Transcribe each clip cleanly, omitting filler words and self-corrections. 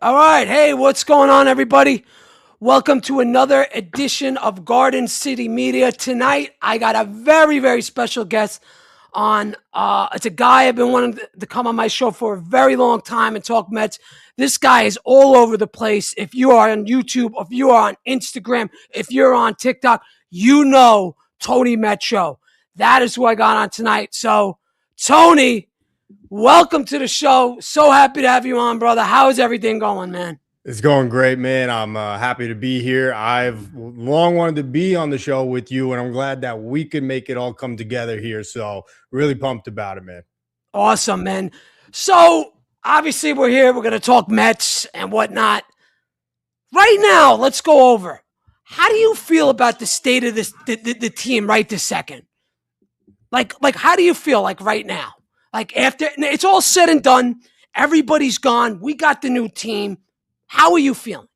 All right. Hey, what's going on, everybody? Welcome to another edition of Garden City Media. Tonight, I got a very, very special guest on. It's a guy I've been wanting to come on my show for a very long time and talk Mets. This guy is all over the place. If you are on YouTube, if you are on Instagram, if you're on TikTok, you know Tony Met Show. That is who I got on tonight. So, Tony, welcome to the show. So happy to have you on, brother. How is everything going, man? It's going great, man. I'm happy to be here. I've long wanted to be on the show with you, and I'm glad that we could make it all come together here. So, really pumped about it, man. Awesome, man. So, obviously, we're here. We're going to talk Mets and whatnot. Right now, let's go over. How do you feel about the state of the team right this second? Like, how do you feel like right now? Like, after it's all said and done, everybody's gone. We got the new team. How are you feeling?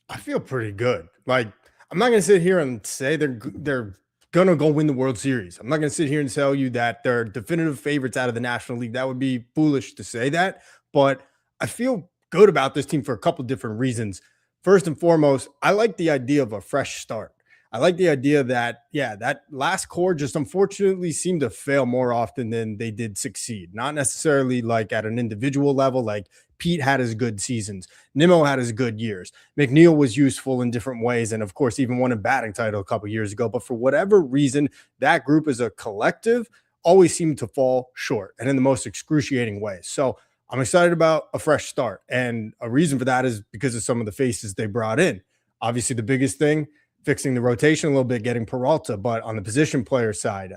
I feel pretty good. Like, I'm not going to sit here and say they're going to go win the World Series. I'm not going to sit here and tell you that they're definitive favorites out of the National League. That would be foolish to say that, but I feel good about this team for a couple different reasons. First and foremost, I like the idea of a fresh start. I like the idea that, that last core just unfortunately seemed to fail more often than they did succeed. Not necessarily like at an individual level, like Pete had his good seasons. Nimmo had his good years. McNeil was useful in different ways. And of course, even won a batting title a couple years ago. But for whatever reason, that group as a collective always seemed to fall short and in the most excruciating ways. So I'm excited about a fresh start. And a reason for that is because of some of the faces they brought in. Obviously, the biggest thing, fixing the rotation a little bit, getting Peralta, but on the position player side,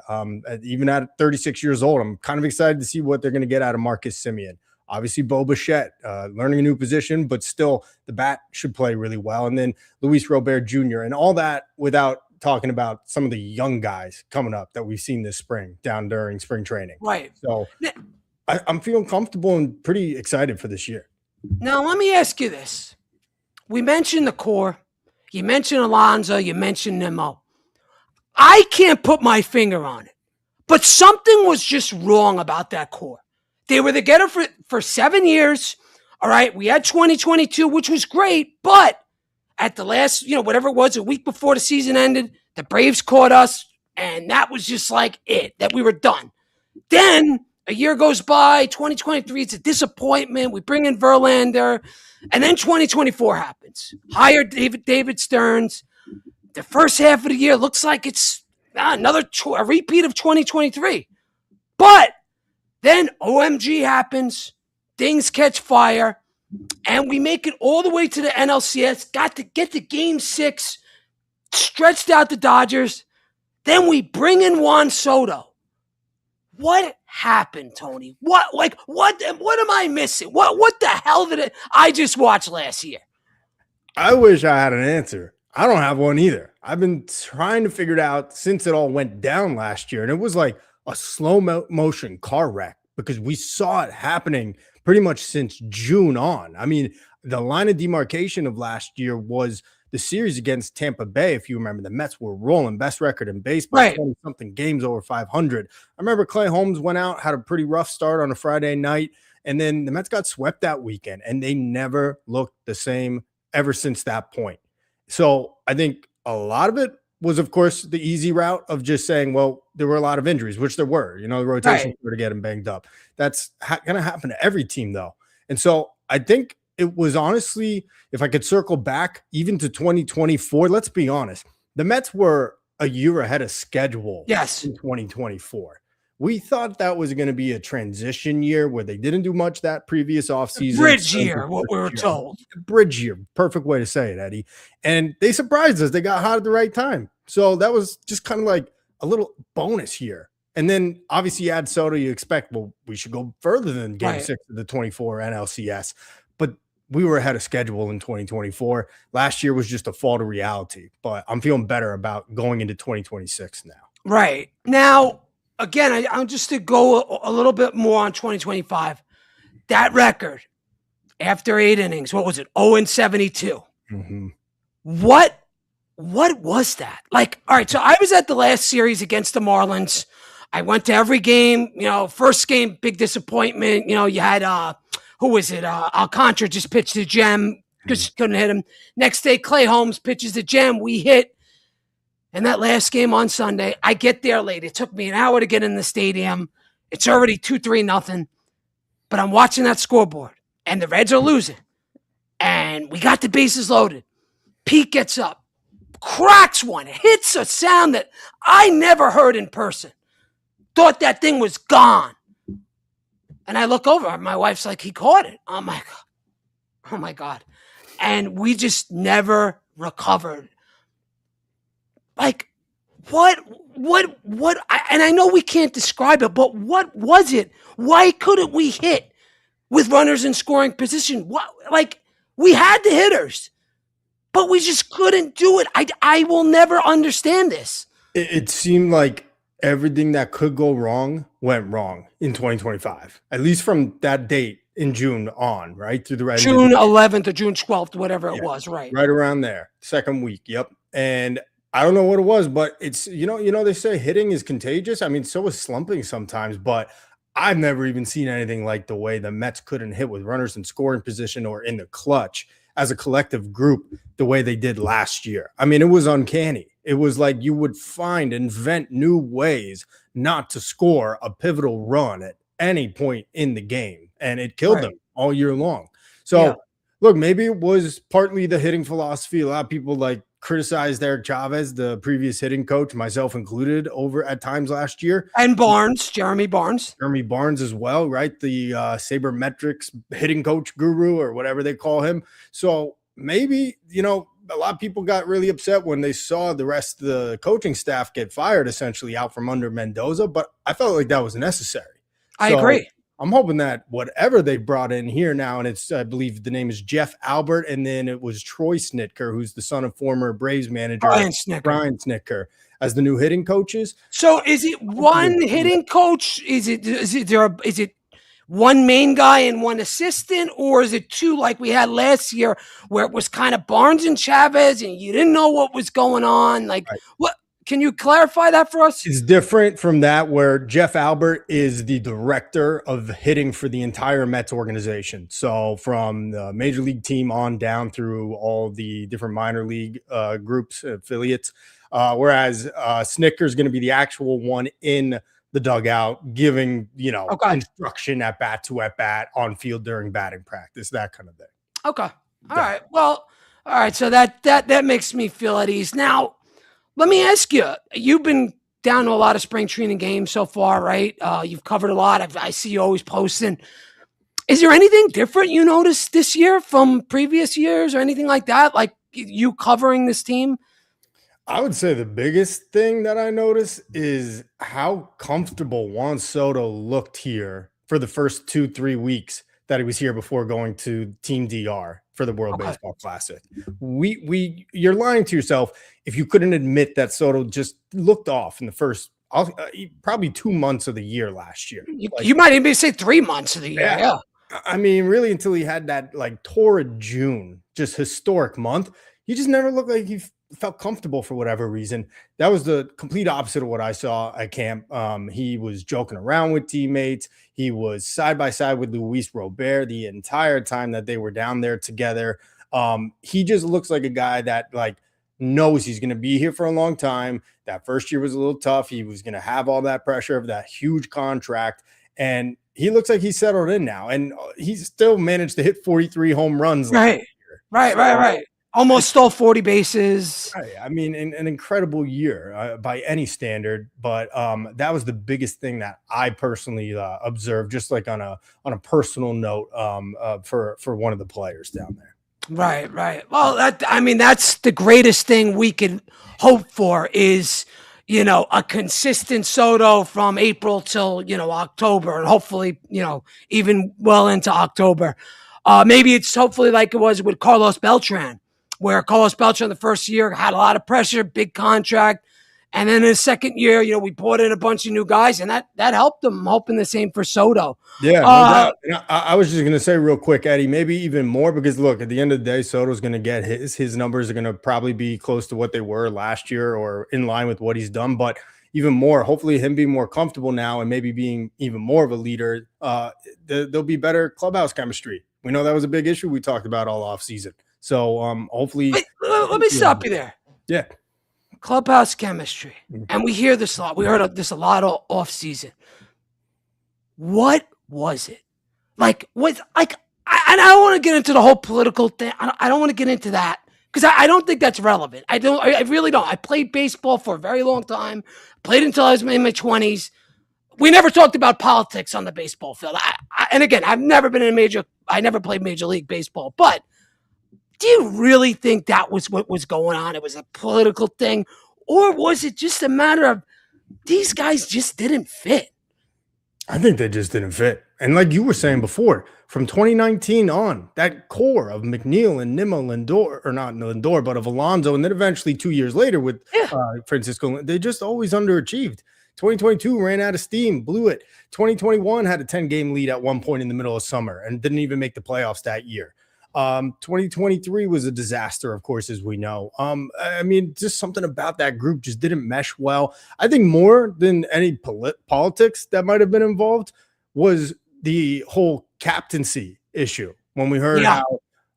even at 36 years old, I'm kind of excited to see what they're going to get out of Marcus Semien. Obviously, Bo Bichette, learning a new position, but still the bat should play really well. And then Luis Robert Jr. and all that without talking about some of the young guys coming up that we've seen this spring down during spring training. Right. So I'm feeling comfortable and pretty excited for this year. Now, let me ask you this. We mentioned the core. You mentioned Alonso. You mentioned Nimmo. I can't put my finger on it, but something was just wrong about that core. They were together for 7 years. All right. We had 2022, which was great. But at the last, whatever it was, a week before the season ended, the Braves caught us. And that was just like it, that we were done. Then a year goes by, 2023, it's a disappointment. We bring in Verlander. And then 2024 happens. Hire David Stearns. The first half of the year looks like it's a repeat of 2023. But then OMG happens. Things catch fire. And we make it all the way to the NLCS. Got to get to game 6. Stretched out the Dodgers. Then we bring in Juan Soto. What happened, Tony? What am I missing? What the hell did I just watch last year? I wish I had an answer. I don't have one either. I've been trying to figure it out since it all went down last year. And it was like a slow motion car wreck because we saw it happening pretty much since June on. I mean, the line of demarcation of last year was the series against Tampa Bay. If you remember, the Mets were rolling, best record in baseball, Right. 20-something games over 500. I remember Clay Holmes went out, had a pretty rough start on a Friday night, and then the Mets got swept that weekend, and they never looked the same ever since that point. So I think a lot of it was, of course, the easy route of just saying, well, there were a lot of injuries, which there were. The rotation Right. were to get them banged up. That's going to happen to every team, though. And so I think it was honestly, if I could circle back even to 2024, let's be honest, the Mets were a year ahead of schedule. Yes. In 2024. We thought that was going to be a transition year where they didn't do much that previous offseason. Bridge year, what we were told. Bridge year. Perfect way to say it, Eddie. And they surprised us. They got hot at the right time. So that was just kind of like a little bonus here. And then obviously you add Soto, you expect, well, we should go further than game 6 of the 24 NLCS. But we were ahead of schedule in 2024. Last year was just a fall to reality. But I'm feeling better about going into 2026 now. Right. Now, again, I'm just to go a little bit more on 2025. That record after 8 innings, what was it? 0-72. Mm-hmm. What was that? Like, all right, so I was at the last series against the Marlins. I went to every game, first game, big disappointment. You had who was it? Alcantara just pitched a gem because couldn't hit him. Next day, Clay Holmes pitches a gem. We hit. And that last game on Sunday, I get there late. It took me an hour to get in the stadium. It's already 2-3-0. But I'm watching that scoreboard, and the Reds are losing. And we got the bases loaded. Pete gets up, cracks one, hits a sound that I never heard in person. Thought that thing was gone. And I look over, my wife's like, he caught it. Oh my God. And we just never recovered. Like, what, and I know we can't describe it, but what was it? Why couldn't we hit with runners in scoring position? What, like, we had the hitters, but we just couldn't do it. I will never understand this. It seemed like everything that could go wrong went wrong in 2025, at least from that date in June on, right? Through the right June 11th or June 12th, whatever it was, right? Right around there, second week. Yep. And I don't know what it was, but it's, they say hitting is contagious. I mean, so is slumping sometimes, but I've never even seen anything like the way the Mets couldn't hit with runners in scoring position or in the clutch as a collective group the way they did last year. I mean, it was uncanny. It was like you would invent new ways not to score a pivotal run at any point in the game, and it killed them all year long. So, look, maybe it was partly the hitting philosophy. A lot of people criticized Eric Chavez, the previous hitting coach, myself included, over at times last year. And Jeremy Barnes as well, right? The sabermetrics hitting coach guru or whatever they call him. So maybe, a lot of people got really upset when they saw the rest of the coaching staff get fired, essentially out from under Mendoza, but I felt like that was necessary. I agree. I'm hoping that whatever they brought in here now, and I believe the name is Jeff Albert, and then it was Troy Snitker, who's the son of former Braves manager Brian Snitker, as the new hitting coaches. So is it one hitting coach? Is it one main guy and one assistant, or is it two like we had last year where it was kind of Barnes and Chavez and you didn't know what was going on? What? Can you clarify that for us? It's different from that, where Jeff Albert is the director of hitting for the entire Mets organization. So from the major league team on down through all the different minor league groups, affiliates, whereas Snicker is going to be the actual one in the dugout giving, instruction at bat to at bat, on field during batting practice, that kind of thing. Okay. All right. Well, all right. So that makes me feel at ease. Now, let me ask you, you've been down to a lot of spring training games so far, right? You've covered a lot. I see you always posting. Is there anything different you noticed this year from previous years or anything like that? Like you covering this team? I would say the biggest thing that I noticed is how comfortable Juan Soto looked here for the first 2-3 weeks that he was here before going to Team DR for the World Baseball Classic. You're lying to yourself if you couldn't admit that Soto just looked off in the first probably 2 months of the year last year. You might even say 3 months of the year. Yeah. I mean, really, until he had that torrid June, just historic month, he just never looked like he felt comfortable for whatever reason. That was the complete opposite of what I saw at camp. He was joking around with teammates. He was side by side with Luis Robert the entire time that they were down there together. He just looks like a guy that knows he's going to be here for a long time. That first year was a little tough. He was going to have all that pressure of that huge contract, and he looks like he's settled in now, and he's still managed to hit 43 home runs. Right. Almost stole 40 bases. Right. I mean, an incredible year by any standard. But that was the biggest thing that I personally observed, just on a personal note for one of the players down there. Right. Well, that's the greatest thing we can hope for is, a consistent Soto from April till, October, and hopefully, even well into October. Maybe it's hopefully like it was with Carlos Beltran, where Carlos Beltran the first year had a lot of pressure, big contract. And then in the second year, we brought in a bunch of new guys, and that helped them. I'm hoping the same for Soto. Yeah, no doubt. And I was just going to say real quick, Eddie, maybe even more, because look, at the end of the day, Soto's going to get his numbers are going to probably be close to what they were last year or in line with what he's done. But even more. Hopefully, him being more comfortable now and maybe being even more of a leader, there'll be better clubhouse chemistry. We know that was a big issue we talked about all off season. So hopefully, Wait, let me stop you there. Yeah. Clubhouse chemistry. And we hear this a lot. We heard this a lot off season. What was it? Like, I don't want to get into the whole political thing. I don't want to get into that because I don't think that's relevant. I really don't. I played baseball for a very long time, played until I was in my 20s. We never talked about politics on the baseball field. And again, I never played Major League Baseball, but do you really think that was what was going on? It was a political thing, or was it just a matter of these guys just didn't fit? I think they just didn't fit. And like you were saying before, from 2019 on, that core of McNeil and Nimmo, Lindor, or not Lindor, but of Alonso, and then eventually 2 years later with Francisco, they just always underachieved. 2022 ran out of steam, blew it. 2021 had a 10-game lead at one point in the middle of summer and didn't even make the playoffs that year. 2023 was a disaster, of course, as we know. I mean, just something about that group just didn't mesh well. I think more than any politics that might have been involved was the whole captaincy issue. When we heard how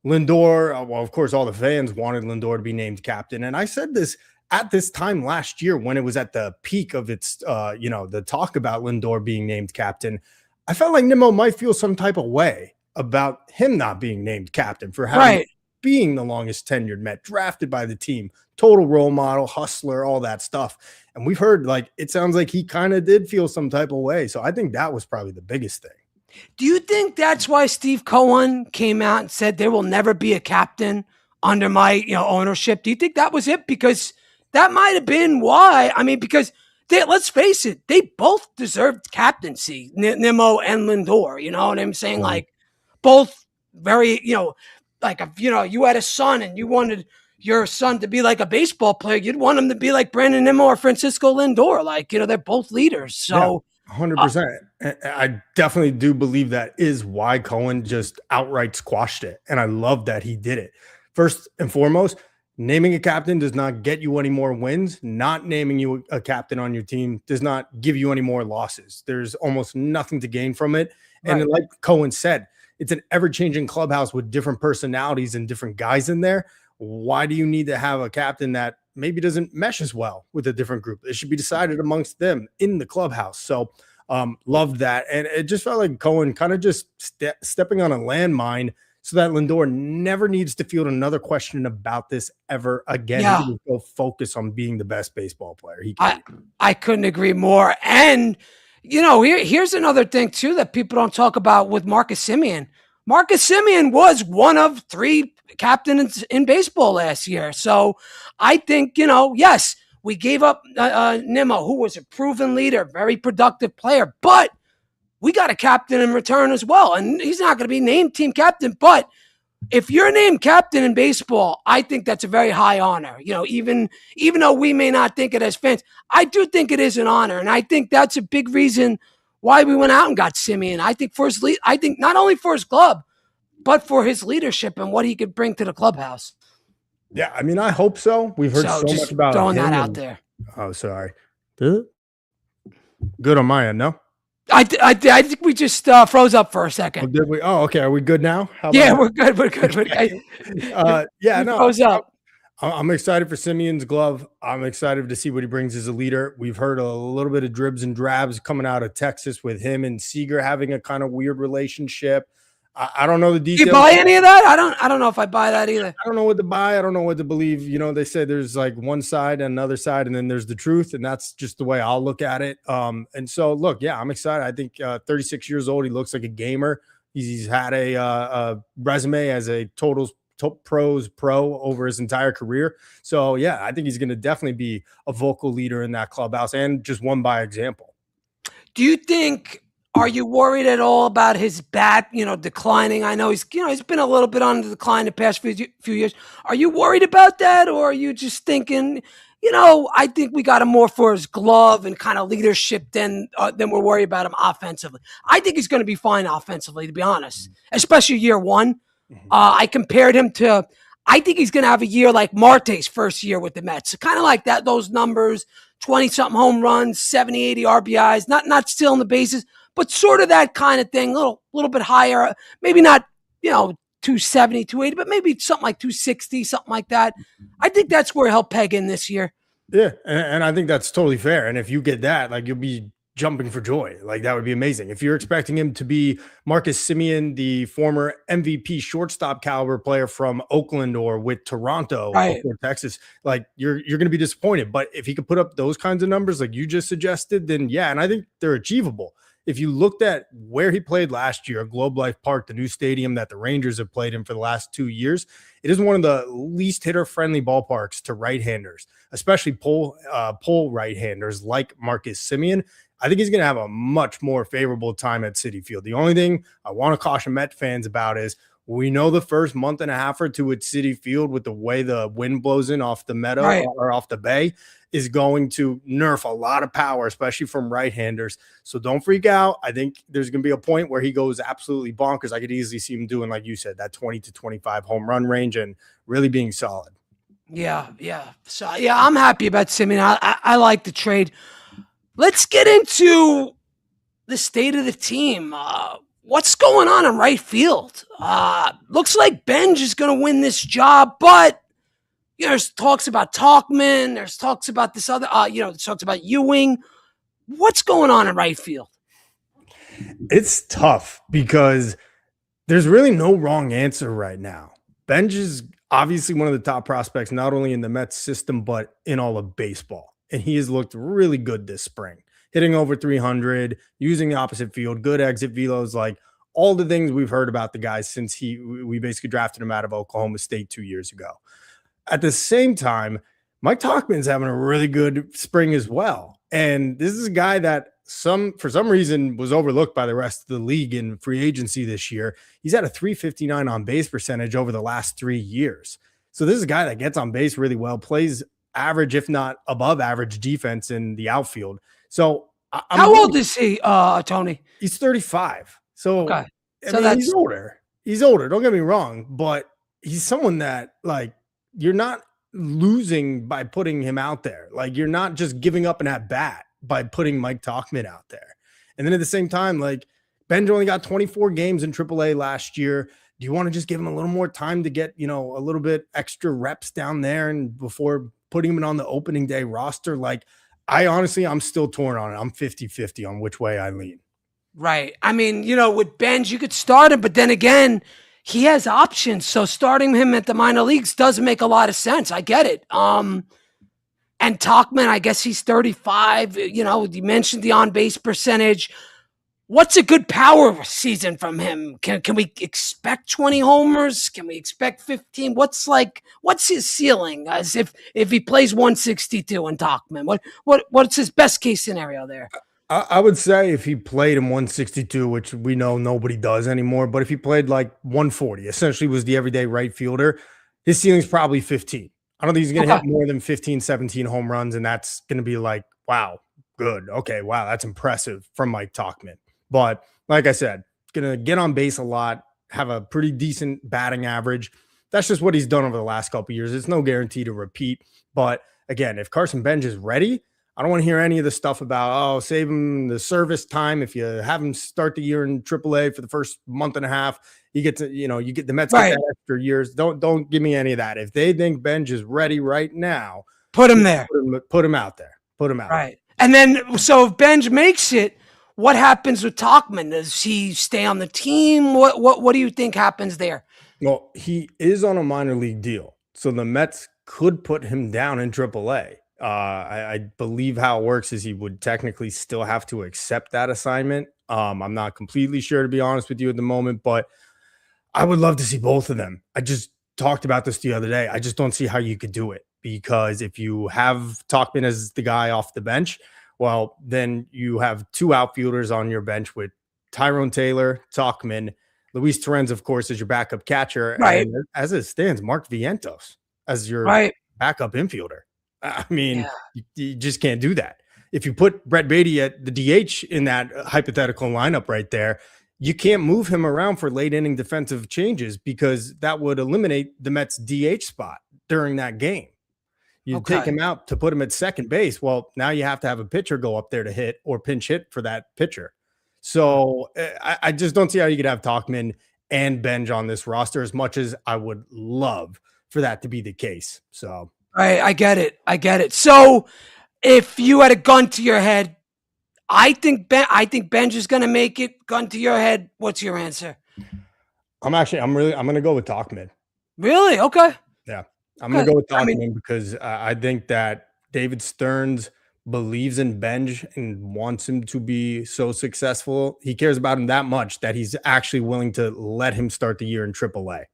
Lindor, well, of course, all the fans wanted Lindor to be named captain. And I said this at this time last year when it was at the peak of its, the talk about Lindor being named captain. I felt like Nimmo might feel some type of way about him not being named captain for having being the longest tenured Met, drafted by the team, total role model, hustler, all that stuff. And we've heard it sounds like he kind of did feel some type of way. So I think that was probably the biggest thing. Do you think that's why Steve Cohen came out and said there will never be a captain under my ownership? Do you think that was it? Because that might have been why. I mean, because let's face it, they both deserved captaincy, Nimmo and Lindor. You know what I'm saying? Like, both very, if you had a son and you wanted your son to be like a baseball player, you'd want him to be like Brandon Nimmo or Francisco Lindor. They're both leaders. So 100%. I definitely do believe that is why Cohen just outright squashed it. And I love that he did it. First and foremost, naming a captain does not get you any more wins. Not naming you a captain on your team does not give you any more losses. There's almost nothing to gain from it. And like Cohen said, it's an ever-changing clubhouse with different personalities and different guys in there. Why do you need to have a captain that maybe doesn't mesh as well with a different group? It should be decided amongst them in the clubhouse. So loved that. And it just felt like Cohen kind of just stepping on a landmine so that Lindor never needs to field another question about this ever again. He can go focus on being the best baseball player he can. I couldn't agree more. And here's another thing, too, that people don't talk about with Marcus Semien. Marcus Semien was one of 3 captains in baseball last year. So I think, yes, we gave up Nimmo, who was a proven leader, very productive player, but we got a captain in return as well. And he's not going to be named team captain, but if you're named captain in baseball, I think that's a very high honor. Even though we may not think it as fans, I do think it is an honor. And I think that's a big reason why we went out and got Semien. I think not only for his club, but for his leadership and what he could bring to the clubhouse. Yeah, I mean, I hope so. We've heard so much about throwing that out there. Oh, sorry. Good on my end, no? I think we just froze up for a second. Oh, did we? Oh, okay. Are we good now? We're good. We're good. Froze up. I'm excited for Simeon's glove. I'm excited to see what he brings as a leader. We've heard a little bit of dribs and drabs coming out of Texas with him and Seager having a kind of weird relationship. I don't know the details. Do you buy any of that? I don't know if I buy that either. I don't know what to buy. I don't know what to believe. They say there's like one side and another side, and then there's the truth, and that's just the way I'll look at it. And so, look, I'm excited. I think 36 years old, he looks like a gamer. He's had a resume as a pros pro over his entire career. So, I think he's going to definitely be a vocal leader in that clubhouse and just one by example. Do you think? Are you worried at all about his bat, declining? I know he's been a little bit on the decline the past few years. Are you worried about that, or are you just thinking, I think we got him more for his glove and kind of leadership than we're worried about him offensively. I think he's going to be fine offensively, to be honest, especially year one. I compared him to. I think he's going to have a year like Marte's first year with the Mets, kind of like that. Those numbers. 20-something home runs, 70, 80 RBIs, not stealing the bases, but sort of that kind of thing, little bit higher, maybe not, 270, 280, but maybe something like 260, something like that. I think that's where he'll peg in this year. Yeah, and I think that's totally fair. And if you get that, like, you'll be jumping for joy. Like, that would be amazing. If you're expecting him to be Marcus Semien, the former MVP shortstop caliber player from Oakland or with Toronto Right. or Texas, like, you're going to be disappointed. But if he could put up those kinds of numbers like you just suggested, then yeah, and I think they're achievable. If you looked at where he played last year, Globe Life Park, the new stadium that the Rangers have played in for the last 2 years, it is one of the least hitter-friendly ballparks to right-handers, especially pull right-handers like Marcus Semien. I think he's going to have a much more favorable time at Citi Field. The only thing I want to caution Met fans about is we know the first month and a half or two at Citi Field, with the way the wind blows in off the meadow or off the bay, is going to nerf a lot of power, especially from right-handers. So don't freak out. I think there's going to be a point where he goes absolutely bonkers. I could easily see him doing, like you said, that 20 to 25 home run range and really being solid. Yeah. So, yeah, I'm happy about Semien. I like the trade. Let's get into the state of the team. What's going on in right field? Looks like Benj is going to win this job, but there's talks about Talkman. There's talks about this other, there's talks about Ewing. What's going on in right field? It's tough because there's really no wrong answer right now. Benj is obviously one of the top prospects, not only in the Mets system, but in all of baseball. And he has looked really good this spring, hitting over 300, using the opposite field, good exit velos, like all the things we've heard about the guy since we basically drafted him out of Oklahoma State 2 years ago. At the same time, Mike Tauchman's having a really good spring as well. And this is a guy that for some reason was overlooked by the rest of the league in free agency this year. He's at a 359 on base percentage over the last 3 years. So this is a guy that gets on base really well, plays average, if not above average defense in the outfield. So how old is he, Tony? He's 35. So, okay. I mean, he's older. He's older. Don't get me wrong, but he's someone that, like, you're not losing by putting him out there. Like, you're not just giving up an at bat by putting Mike Tauchman out there. And then at the same time, like, Benj only got 24 games in AAA last year. Do you want to just give him a little more time to get, a little bit extra reps down there and before putting him on the opening day roster? Like, I'm still torn on it. I'm 50-50 on which way I lean. Right. I mean, with Benj, you could start him, but then again, he has options. So starting him at the minor leagues doesn't make a lot of sense. I get it. And Tauchman, I guess he's 35. You mentioned the on-base percentage. What's a good power season from him? Can we expect 20 homers? Can we expect 15? What's his ceiling? As if he plays 162 in Tauchman, what's his best case scenario there? I would say if he played in 162, which we know nobody does anymore, but if he played like 140, essentially was the everyday right fielder, his ceiling's probably 15. I don't think he's going to hit more than 15, 17 home runs, and that's going to be like, wow, good. Okay, wow, that's impressive from Mike Tauchman. But like I said, going to get on base a lot, have a pretty decent batting average. That's just what he's done over the last couple of years. It's no guarantee to repeat. But again, if Carson Benj is ready, I don't want to hear any of the stuff about, save him the service time. If you have him start the year in AAA for the first month and a half, you get to, you get the Mets get that extra years. Don't give me any of that. If they think Benj is ready right now, put him there. Put him out there. Put him out. Right. And then, so if Benj makes it, what happens with Tauchman? Does he stay on the team? What do you think happens there? Well, he is on a minor league deal, so the Mets could put him down in AAA. I believe how it works is he would technically still have to accept that assignment. I'm not completely sure, to be honest with you, at the moment, but I would love to see both of them. I just talked about this the other day. I just don't see how you could do it, because if you have Tauchman as the guy off the bench, well, then you have two outfielders on your bench with Tyrone Taylor, Tauchman, Luis Torrens, of course, as your backup catcher. Right. And as it stands, Mark Vientos as your backup infielder. I mean, you just can't do that. If you put Brett Beatty at the DH in that hypothetical lineup right there, you can't move him around for late inning defensive changes, because that would eliminate the Mets DH spot during that game. You take Okay. him out to put him at second base. Well, now you have to have a pitcher go up there to hit or pinch hit for that pitcher. So I just don't see how you could have Talkman and Benj on this roster as much as I would love for that to be the case. So I get it. I get it. So if you had a gun to your head, I think Benj is going to make it. Gun to your head. What's your answer? I'm going to go with Talkman. Really? Okay. Yeah. I'm going to go with I mean, Talkman because I think that David Stearns believes in Benj and wants him to be so successful. He cares about him that much that he's actually willing to let him start the year in AAA.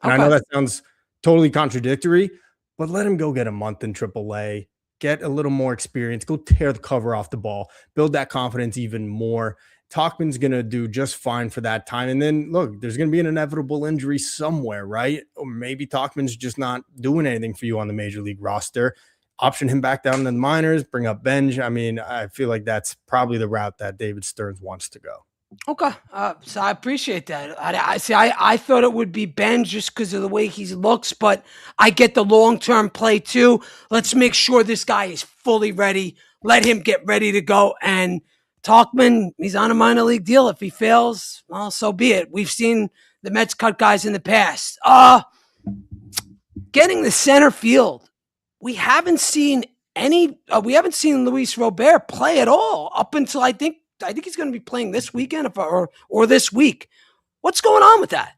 And I know okay. that sounds totally contradictory, but let him go get a month in AAA, get a little more experience, go tear the cover off the ball, build that confidence even more. Talkman's going to do just fine for that time. And then look, there's going to be an inevitable injury somewhere, right? Or maybe Talkman's just not doing anything for you on the major league roster. Option him back down to the minors, bring up Benj. I mean, I feel like that's probably the route that David Stearns wants to go. Okay. So I appreciate that. I thought it would be Ben just because of the way he looks, but I get the long-term play too. Let's make sure this guy is fully ready. Let him get ready to go. And Talkman, he's on a minor league deal. If he fails, well, so be it. We've seen the Mets cut guys in the past. Getting the center field. We haven't seen we haven't seen Luis Robert play at all up until I think he's going to be playing this weekend or this week. What's going on with that?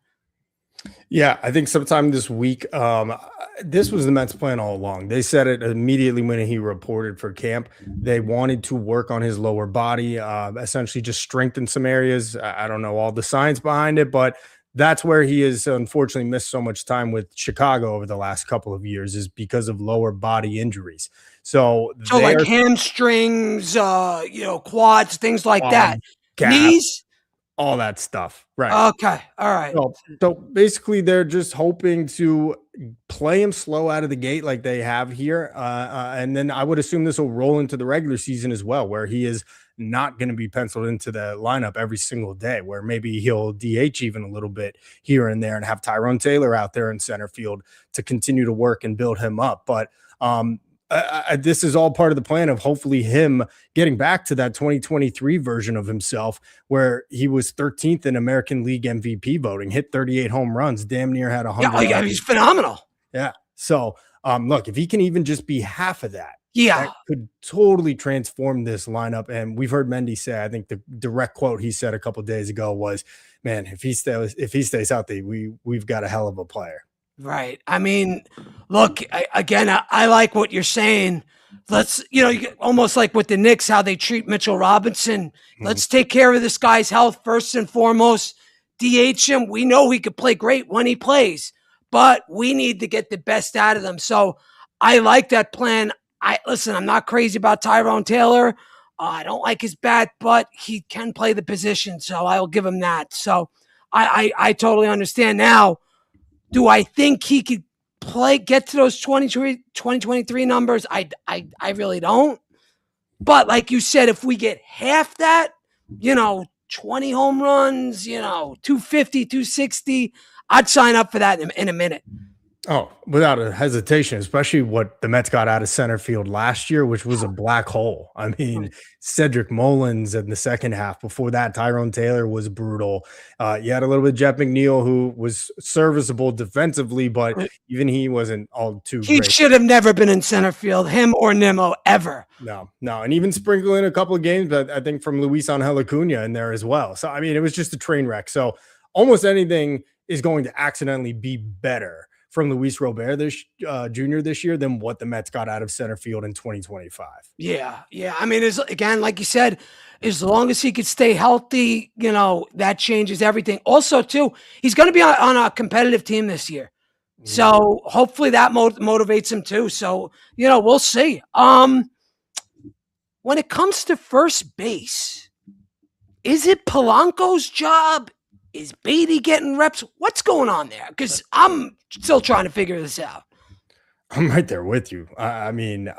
Yeah, I think sometime this week. This was the Mets plan all along. They said it immediately when he reported for camp. They wanted to work on his lower body, essentially just strengthen some areas. I don't know all the science behind it, but that's where he has unfortunately missed so much time with Chicago over the last couple of years is because of lower body injuries. So like hamstrings, quads, things like that. Calf, knees, all that stuff. Right. Okay. All right. So basically they're just hoping to play him slow out of the gate like they have here. And then I would assume this will roll into the regular season as well, where he is not going to be penciled into the lineup every single day, where maybe he'll DH even a little bit here and there and have Tyrone Taylor out there in center field to continue to work and build him up. But this is all part of the plan of hopefully him getting back to that 2023 version of himself where he was 13th in American League MVP voting, hit 38 home runs, damn near had 100. Yeah, he's phenomenal. Yeah. So look, if he can even just be half of that, that could totally transform this lineup. And we've heard Mendy say, I think the direct quote he said a couple of days ago was, man, if he stays healthy, we've got a hell of a player. Right. I mean, look, I like what you're saying. Let's, almost like with the Knicks, how they treat Mitchell Robinson. Let's take care of this guy's health first and foremost. DH him. We know he could play great when he plays, but we need to get the best out of them. So I like that plan. I'm not crazy about Tyrone Taylor. I don't like his bat, but he can play the position, so I'll give him that. So I totally understand now. Do I think he could get to those 2023 numbers? I really don't. But like you said, if we get half that, 20 home runs, 250, 260, I'd sign up for that in a minute. Oh, without a hesitation, especially what the Mets got out of center field last year, which was a black hole. I mean, Cedric Mullins in the second half. Before that, Tyrone Taylor was brutal. You had a little bit of Jeff McNeil, who was serviceable defensively, but even he wasn't all too great. He should have never been in center field, him or Nimmo, ever. No. And even sprinkle in a couple of games, but I think from Luis Angel Acuna in there as well. So, I mean, it was just a train wreck. So almost anything is going to accidentally be better from Luis Robert Jr. this year than what the Mets got out of center field in 2025. Yeah. I mean, again, like you said, as long as he could stay healthy, that changes everything. Also, too, he's going to be on a competitive team this year. So hopefully that motivates him too. So, we'll see. When it comes to first base, is it Polanco's job? Is Beatty getting reps? What's going on there? Because I'm still trying to figure this out. I'm right there with you. I mean,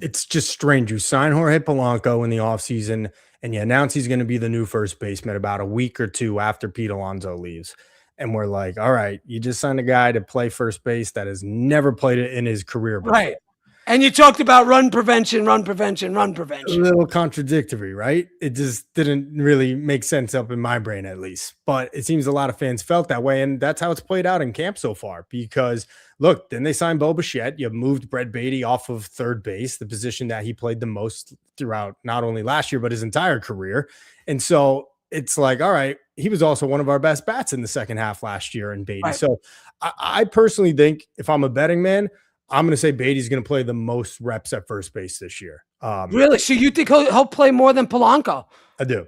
it's just strange. You sign Jorge Polanco in the offseason and you announce he's going to be the new first baseman about a week or two after Pete Alonso leaves. and we're like, all right, you just signed a guy to play first base that has never played it in his career before. Right. And you talked about run prevention, run prevention, run A prevention. little contradictory, right? It just didn't really make sense up in my brain, at least. But it seems a lot of fans felt that way, and that's how it's played out in camp so far. Because look, then they signed Bo Bichette. You moved Brett Beatty off of third base, the position that he played the most throughout not only last year but his entire career. And so it's like, all right, he was also one of our best bats in the second half last year in Beatty. Right. So I personally think if I'm a betting man, I'm going to say Beatty's going to play the most reps at first base this year. Really? So you think he'll play more than Polanco? I do.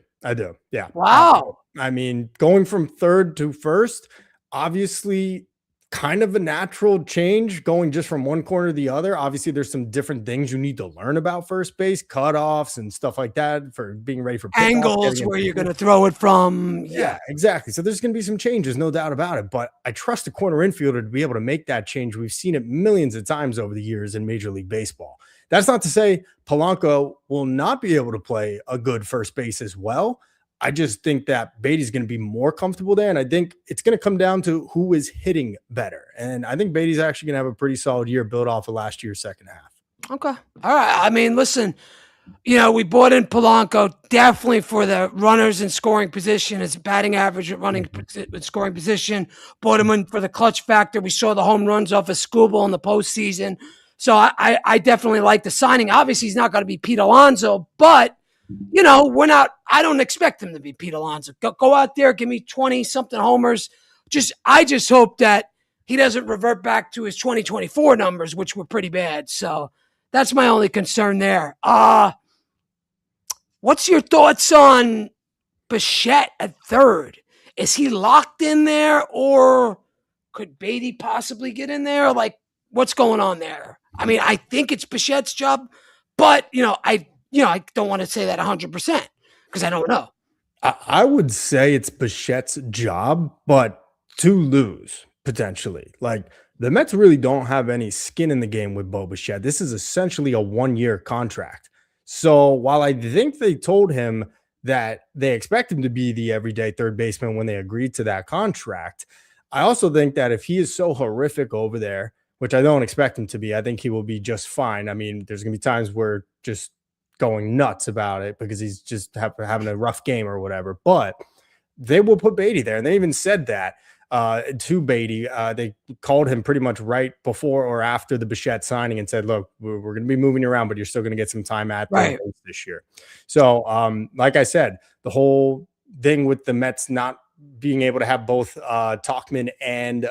Yeah. Wow. I mean, going from third to first, obviously kind of a natural change going just from one corner to the other. Obviously, there's some different things you need to learn about first base, cutoffs and stuff like that for being ready for pickoff, Angles where you're going to throw it from. Yeah, exactly. So there's going to be some changes, no doubt about it. But I trust a corner infielder to be able to make that change. We've seen it millions of times over the years in Major League Baseball. That's not to say Polanco will not be able to play a good first base as well. I just think that Beatty's going to be more comfortable there. And I think it's going to come down to who is hitting better. And I think Beatty's actually going to have a pretty solid year built off of last year's second half. Okay. All right. I mean, listen, we bought in Polanco definitely for the runners in scoring position, his batting average at running scoring position. Bought him in for the clutch factor. We saw the home runs off of Scooble in the postseason. So I definitely like the signing. Obviously, he's not going to be Pete Alonso, but I don't expect him to be Pete Alonso. Go out there, give me 20-something homers. I just hope that he doesn't revert back to his 2024 numbers, which were pretty bad. So that's my only concern there. What's your thoughts on Bichette at third? Is he locked in there, or could Beatty possibly get in there? Like, what's going on there? I mean, I think it's Bichette's job, but I don't want to say that 100% because I don't know. I would say it's Bichette's job, but to lose potentially. Like, the Mets really don't have any skin in the game with Bo Bichette. This is essentially a 1-year contract. So while I think they told him that they expect him to be the everyday third baseman when they agreed to that contract, I also think that if he is so horrific over there, which I don't expect him to be, I think he will be just fine. I mean, there's going to be times where just going nuts about it because he's just having a rough game or whatever, but they will put Beatty there. And they even said that to Beatty. They called him pretty much right before or after the Bichette signing and said, look, we're going to be moving you around, but you're still going to get some time at right this year. So like I said, the whole thing with the Mets not being able to have both Tauchman and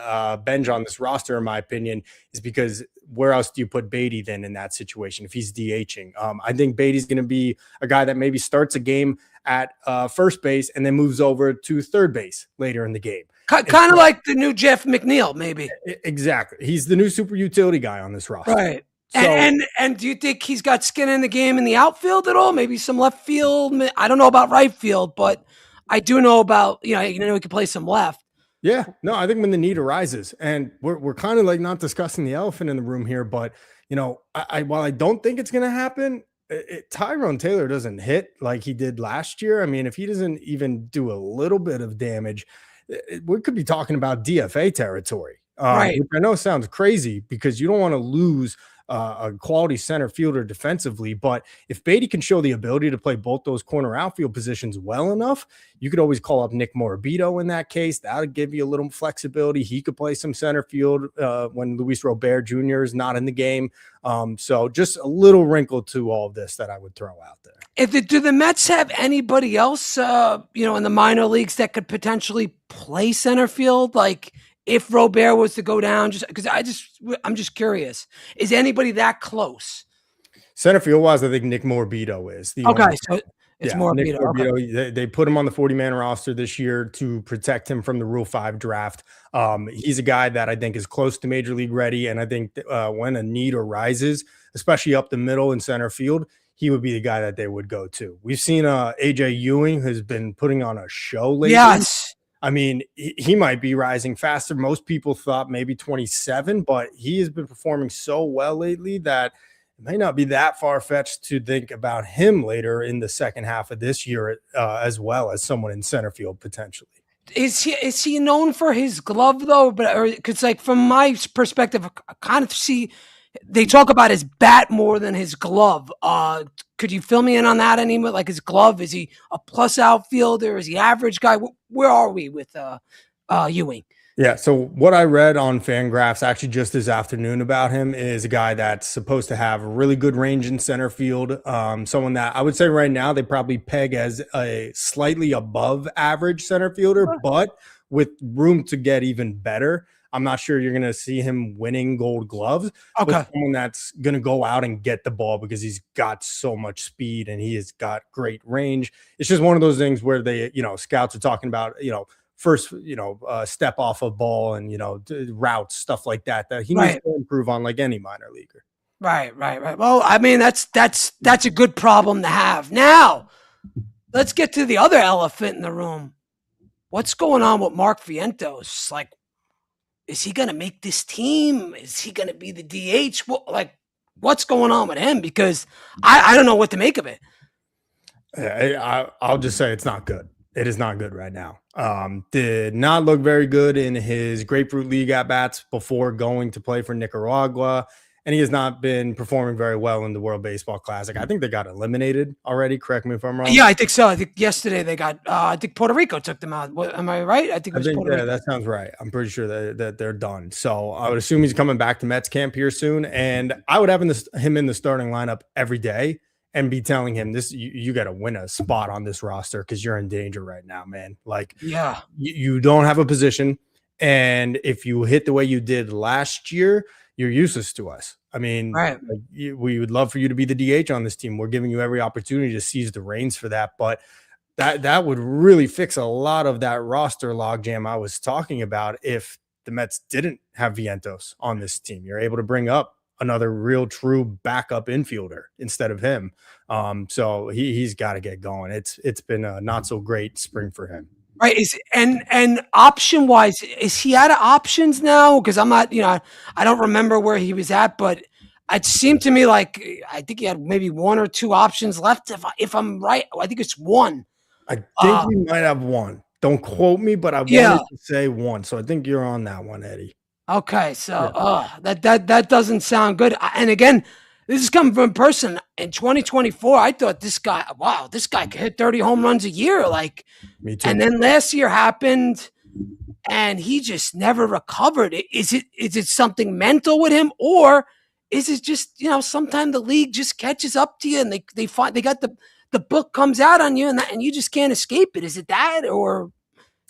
Benj on this roster, in my opinion, is because where else do you put Beatty then in that situation if he's DHing? I think Beatty's going to be a guy that maybe starts a game at first base and then moves over to third base later in the game. Kind of like the new Jeff McNeil, maybe. Exactly. He's the new super utility guy on this roster. Right. So, and do you think he's got skin in the game in the outfield at all? Maybe some left field? I don't know about right field, but I do know about, he can play some left. Yeah, no, I think when the need arises, and we're kind of like not discussing the elephant in the room here, but while I don't think it's going to happen, Tyrone Taylor doesn't hit like he did last year. I mean, if he doesn't even do a little bit of damage, we could be talking about DFA territory, right? Which I know sounds crazy because you don't want to lose a quality center fielder defensively. But if Beatty can show the ability to play both those corner outfield positions well enough, you could always call up Nick Morabito in that case. That would give you a little flexibility. He could play some center field when Luis Robert Jr. is not in the game. So just a little wrinkle to all of this that I would throw out there. Do the Mets have anybody else, in the minor leagues that could potentially play center field? Like, if Robert was to go down, just because I'm just curious, is anybody that close? Center field wise, I think Nick Morabito is the okay. So it's Morabito. Okay. They put him on the 40-man roster this year to protect him from the Rule 5 draft. He's a guy that I think is close to major league ready, and I think when a need arises, especially up the middle in center field, he would be the guy that they would go to. We've seen AJ Ewing has been putting on a show lately. Yes. I mean, he might be rising faster. Most people thought maybe 27, but he has been performing so well lately that it may not be that far-fetched to think about him later in the second half of this year as well as someone in center field potentially. Is he known for his glove though? But because like from my perspective, I kind of see they talk about his bat more than his glove. Could you fill me in on that anymore? Like his glove, is he a plus outfielder? Is he average guy? Where are we with Ewing? Yeah. So what I read on Fangraphs actually just this afternoon about him is a guy that's supposed to have really good range in center field. Someone that I would say right now they probably peg as a slightly above average center fielder, but with room to get even better. I'm not sure you're going to see him winning Gold Gloves, but Okay. someone that's going to go out and get the ball because he's got so much speed and he has got great range. It's just one of those things where they, scouts are talking about, first, step off a ball and, routes, stuff like that he needs Right. to improve on like any minor leaguer. Right. Well, I mean, that's a good problem to have. Now, let's get to the other elephant in the room. What's going on with Mark Vientos? Like, is he going to make this team? Is he going to be the DH? What's going on with him? Because I don't know what to make of it. I'll just say it's not good. It is not good right now. Did not look very good in his Grapefruit League at bats before going to play for Nicaragua. And he has not been performing very well in the World Baseball Classic. I think they got eliminated already. Correct me if I'm wrong. Yeah, I think so. I think yesterday they got, I think Puerto Rico took them out. Am I right? I think it was Puerto Rico. That sounds right. I'm pretty sure that they're done. So I would assume he's coming back to Mets camp here soon. And I would have him in the starting lineup every day and be telling him this, you got to win a spot on this roster because you're in danger right now, man. Like, yeah, you don't have a position. And if you hit the way you did last year, you're useless to us. I mean, right. We would love for you to be the DH on this team. We're giving you every opportunity to seize the reins for that. But that would really fix a lot of that roster logjam I was talking about if the Mets didn't have Vientos on this team. You're able to bring up another real true backup infielder instead of him. So he's got to get going. It's been a not so great spring for him. Right. And option wise, is he out of options now? Because I'm not, I don't remember where he was at, but it seemed to me like I think he had maybe one or two options left. If I'm right, I think it's one. I think we might have one. Don't quote me, but I wanted to say one. So I think you're on that one, Eddie. Okay, so that doesn't sound good. And again, this is coming from a person in 2024. I thought this guy could hit 30 home runs a year. Like, me too. And then last year happened, and he just never recovered. Is it something mental with him, or is it just sometimes the league just catches up to you and they got the book comes out on you and you just can't escape it? Is it that, or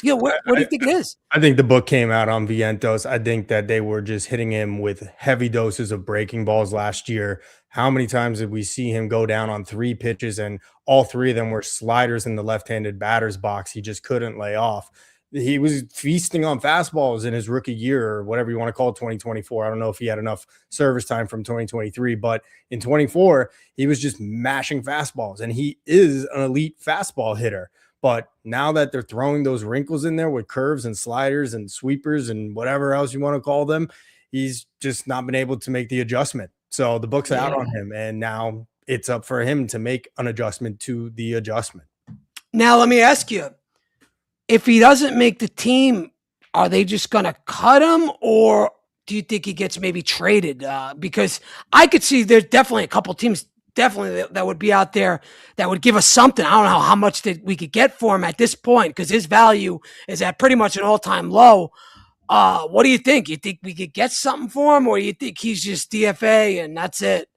what do you think it is? I think the book came out on Vientos. I think that they were just hitting him with heavy doses of breaking balls last year. How many times did we see him go down on 3 pitches and all 3 of them were sliders in the left-handed batter's box? He just couldn't lay off. He was feasting on fastballs in his rookie year, or whatever you want to call it, 2024. I don't know if he had enough service time from 2023, but in 24, he was just mashing fastballs, and he is an elite fastball hitter. But now that they're throwing those wrinkles in there with curves and sliders and sweepers and whatever else you want to call them, he's just not been able to make the adjustment. So the book's out on him, and now it's up for him to make an adjustment to the adjustment. Now, let me ask you, if he doesn't make the team, are they just going to cut him, or do you think he gets maybe traded? Because I could see there's definitely a couple teams that would be out there that would give us something. I don't know how much that we could get for him at this point because his value is at pretty much an all-time low. What do you think? You think we could get something for him, or you think he's just DFA and that's it?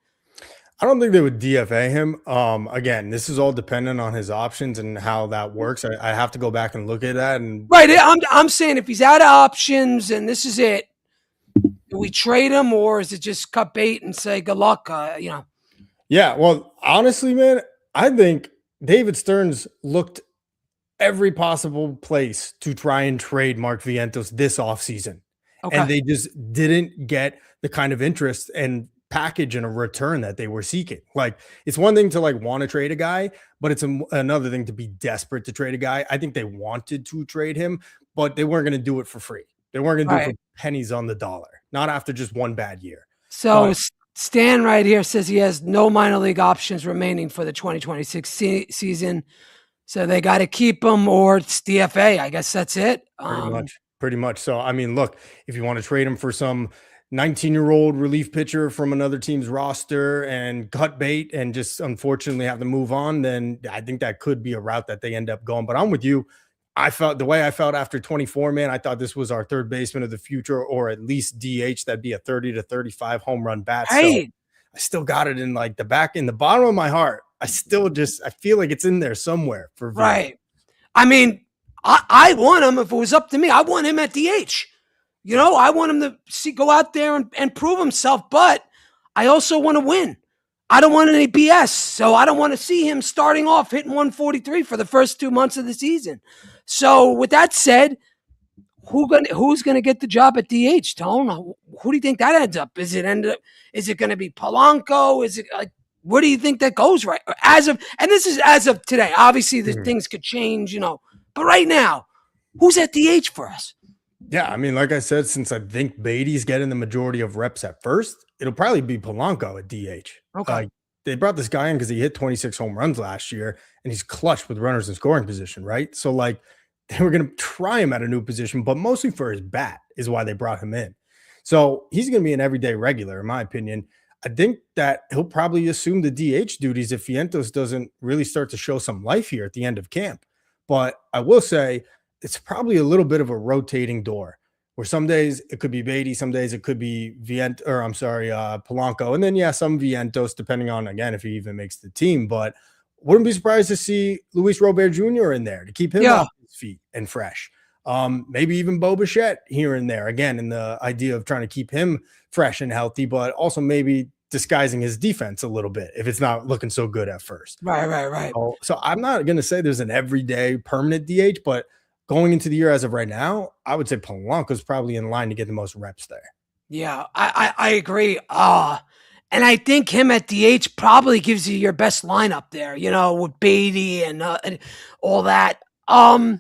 I don't think they would DFA him. Again, this is all dependent on his options and how that works. I have to go back and look at that. And right, I'm saying if he's out of options and this is it, do we trade him, or is it just cut bait and say good luck? Yeah, well, honestly, man, I think David Stearns looked every possible place to try and trade Mark Vientos this offseason. Okay. And they just didn't get the kind of interest and package and a return that they were seeking. Like, it's one thing to want to trade a guy, but it's another thing to be desperate to trade a guy. I think they wanted to trade him, but they weren't going to do it for free. They weren't going to do it for pennies on the dollar, not after just one bad year. So Stan right here says he has no minor league options remaining for the 2026 season. So they got to keep him, or it's DFA. I guess that's it. Pretty much. So, I mean, look, if you want to trade him for some 19-year-old relief pitcher from another team's roster and cut bait and just unfortunately have to move on, then I think that could be a route that they end up going. But I'm with you. I felt the way I felt after 24, man. I thought this was our third baseman of the future, or at least DH. That'd be a 30 to 35 home run bat. So Hey, I still got it in like the bottom of my heart. I feel like it's in there somewhere for Vienna. right. I mean, I want him. If it was up to me, I want him at DH. You know, I want him to go out there and prove himself, but I also want to win. I don't want any BS. So I don't want to see him starting off hitting 143 for the first 2 months of the season. So with that said, who's gonna get the job at DH, Tone? Who do you think that ends up? Is it gonna be Polanco? Is it like, where do you think that goes right and this is as of today. Obviously the things could change, you know, but right now, who's at DH for us? Yeah, I mean, like I said, since I think Beatty's getting the majority of reps at first, it'll probably be Polanco at DH. Okay. Like they brought this guy in because he hit 26 home runs last year and he's clutch with runners in scoring position, right? So like they were going to try him at a new position, but mostly for his bat is why they brought him in. So he's going to be an everyday regular, in my opinion. I think that he'll probably assume the DH duties if Vientos doesn't really start to show some life here at the end of camp. But I will say it's probably a little bit of a rotating door where some days it could be Beatty, some days it could be Polanco. And then, yeah, some Vientos, depending on, again, if he even makes the team. But wouldn't be surprised to see Luis Robert Jr. in there to keep him off his feet and fresh. Maybe even Bo Bichette here and there, again, in the idea of trying to keep him fresh and healthy, but also maybe disguising his defense a little bit if it's not looking so good at first. Right. So I'm not going to say there's an everyday permanent DH, but going into the year as of right now, I would say Polanco's probably in line to get the most reps there. Yeah, I agree. And I think him at DH probably gives you your best lineup there, you know, with Beatty and all that. Do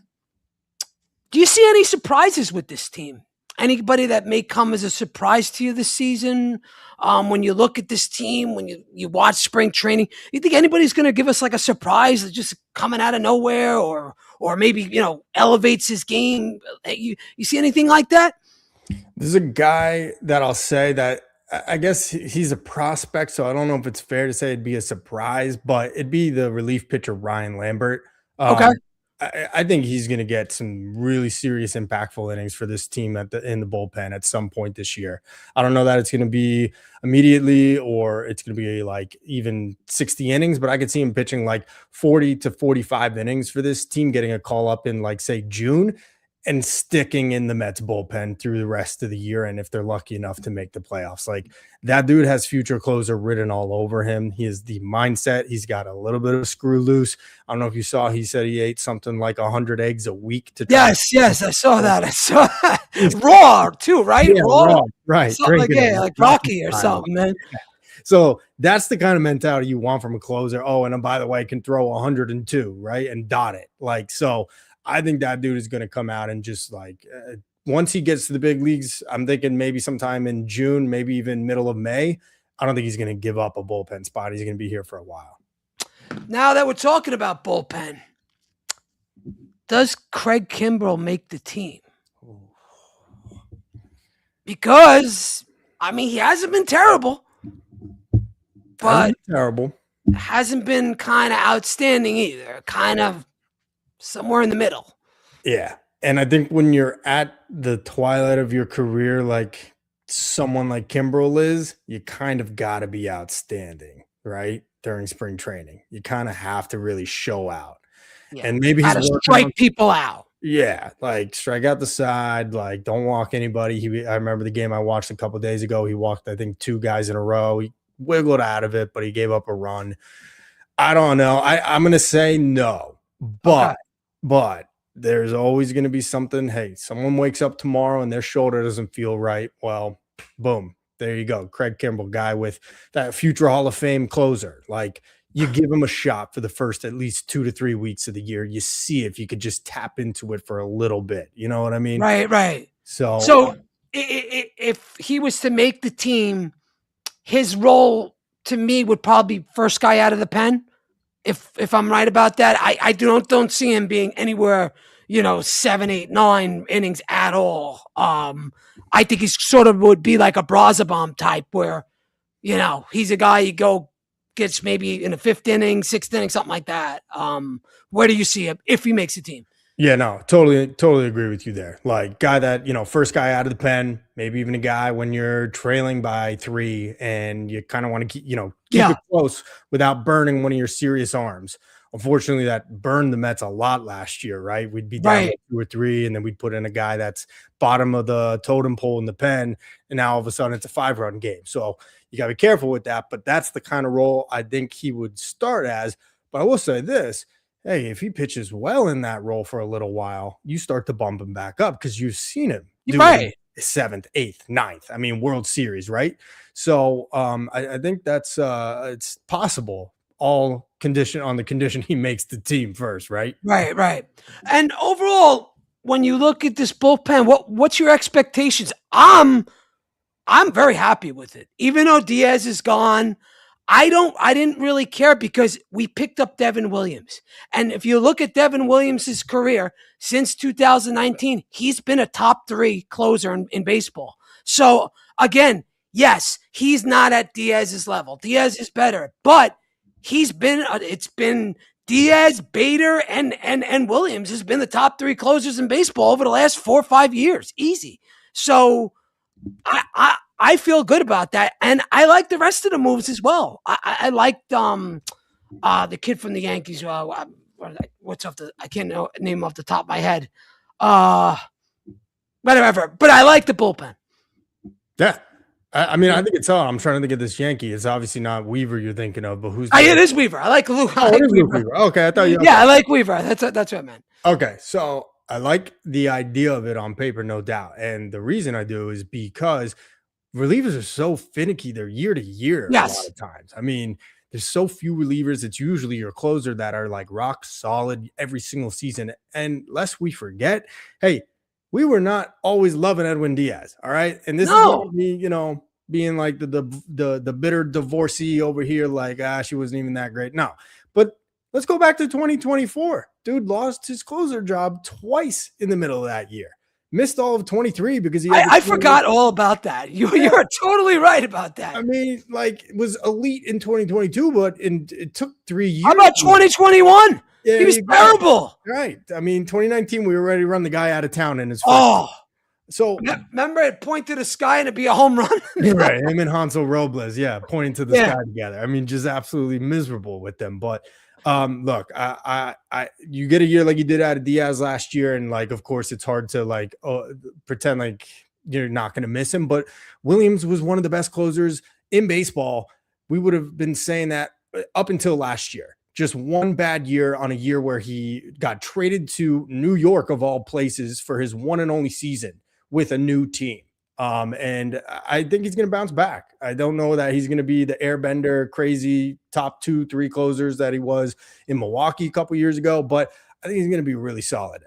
you see any surprises with this team? Anybody that may come as a surprise to you this season? When you look at this team, when you watch spring training, you think anybody's going to give us like a surprise that's just coming out of nowhere, or maybe, you know, elevates his game? You see anything like that? There's a guy that I'll say that I guess he's a prospect, so I don't know if it's fair to say it'd be a surprise, but it'd be the relief pitcher Ryan Lambert. Okay. I think he's going to get some really serious, impactful innings for this team in the bullpen at some point this year. I don't know that it's going to be immediately or it's going to be like even 60 innings, but I could see him pitching like 40 to 45 innings for this team, getting a call up in like, say, June, and sticking in the Mets bullpen through the rest of the year. And if they're lucky enough to make the playoffs, like that dude has future closer written all over him. He has the mindset. He's got a little bit of screw loose. I don't know if you saw, he said he ate something like 100 eggs a week to try. Yes, I saw that. Raw too, right? Yeah, raw, right. Like Rocky or something, man. So that's the kind of mentality you want from a closer. Oh, and by the way, can throw 102, right? And dot it. Like, so I think that dude is going to come out and just like once he gets to the big leagues, I'm thinking maybe sometime in June, maybe even middle of May. I don't think he's going to give up a bullpen spot. He's going to be here for a while. Now that we're talking about bullpen, does Craig Kimbrell make the team? Because, I mean, he hasn't been terrible, but hasn't been kind of outstanding either. Kind of somewhere in the middle. Yeah. And I think when you're at the twilight of your career, like someone like Kimbrell is, you kind of got to be outstanding, right? During spring training, you kind of have to really show out. Yeah. And maybe he's to strike people out. Yeah. Like strike out the side, like don't walk anybody. I remember the game I watched a couple of days ago. He walked, I think, 2 guys in a row. He wiggled out of it, but he gave up a run. I don't know. I'm going to say no, but there's always going to be something. Hey, someone wakes up tomorrow and their shoulder doesn't feel right. Well, boom, there you go. Craig Kimbrell, guy with that future Hall of Fame closer. Like you give him a shot for the first at least 2 to 3 weeks of the year. You see if you could just tap into it for a little bit. You know what I mean? Right. So if he was to make the team, his role to me would probably be first guy out of the pen. If I'm right about that, I don't see him being anywhere, 7, 8, 9 innings at all. I think he's sort of would be like a Brazabomb type where, he's a guy you go gets maybe in the 5th inning, 6th inning, something like that. Where do you see him if he makes a team? Yeah, no, totally agree with you there. Like guy that, first guy out of the pen, maybe even a guy when you're trailing by 3 and you kind of want to keep Yeah, it close without burning one of your serious arms. Unfortunately, that burned the Mets a lot last year, right? We'd be down by right, 2 or 3, and then we'd put in a guy that's bottom of the totem pole in the pen, and now all of a sudden it's a 5-run game. So you gotta be careful with that. But that's the kind of role I think he would start as. But I will say this. Hey, if he pitches well in that role for a little while, you start to bump him back up because you've seen him do it in right. 7th, 8th, 9th. I mean, World Series, right? So I think that's it's possible. All condition on the condition he makes the team first, right? Right, right. And overall, when you look at this bullpen, what's your expectations? I'm very happy with it. Even though Diaz is gone, I didn't really care because we picked up Devin Williams. And if you look at Devin Williams' career since 2019, he's been a top 3 closer in baseball. So again, yes, he's not at Diaz's level. Diaz is better, but it's been Diaz, Bader, and Williams has been the top 3 closers in baseball over the last 4 or 5 years. Easy. So I feel good about that, and I like the rest of the moves as well. I liked the kid from the Yankees. What's off the? I can't name off the top of my head. Whatever. But I like the bullpen. Yeah. I mean, I think it's all. I'm trying to think of this Yankee. It's obviously not Weaver you're thinking of, but who's It is Weaver. I like Luke. Oh, it is Luke Weaver. Okay, I thought you. Okay. Yeah, I like Weaver. That's what I meant. Okay, so I like the idea of it on paper, no doubt, and the reason I do is because relievers are so finicky. They're year to year a lot Yes. of times. I mean, there's so few relievers. It's usually your closer that are like rock solid every single season. And lest we forget, hey, we were not always loving Edwin Diaz. All right. And this is not me, being like the bitter divorcee over here, like, she wasn't even that great. No, but let's go back to 2024. Dude lost his closer job twice in the middle of that year. Missed all of 23 because I forgot all about that. You're totally right about that. I mean, like, it was elite in 2022, but it took 3 years. How about 2021? Yeah, he was terrible. Right. I mean, 2019, we were ready to run the guy out of town in his first. Oh. So remember it point to the sky and it'd be a home run? Right. Him and Hansel Robles, pointing to the sky together. I mean, just absolutely miserable with them. But look, you get a year like you did out of Diaz last year, and like, of course, it's hard to pretend like you're not going to miss him. But Williams was one of the best closers in baseball. We would have been saying that up until last year. Just one bad year on a year where he got traded to New York, of all places, for his one and only season with a new team. And I think he's going to bounce back. I don't know that he's going to be the airbender, crazy top 2-3 closers that he was in Milwaukee a couple years ago, but I think he's going to be really solid.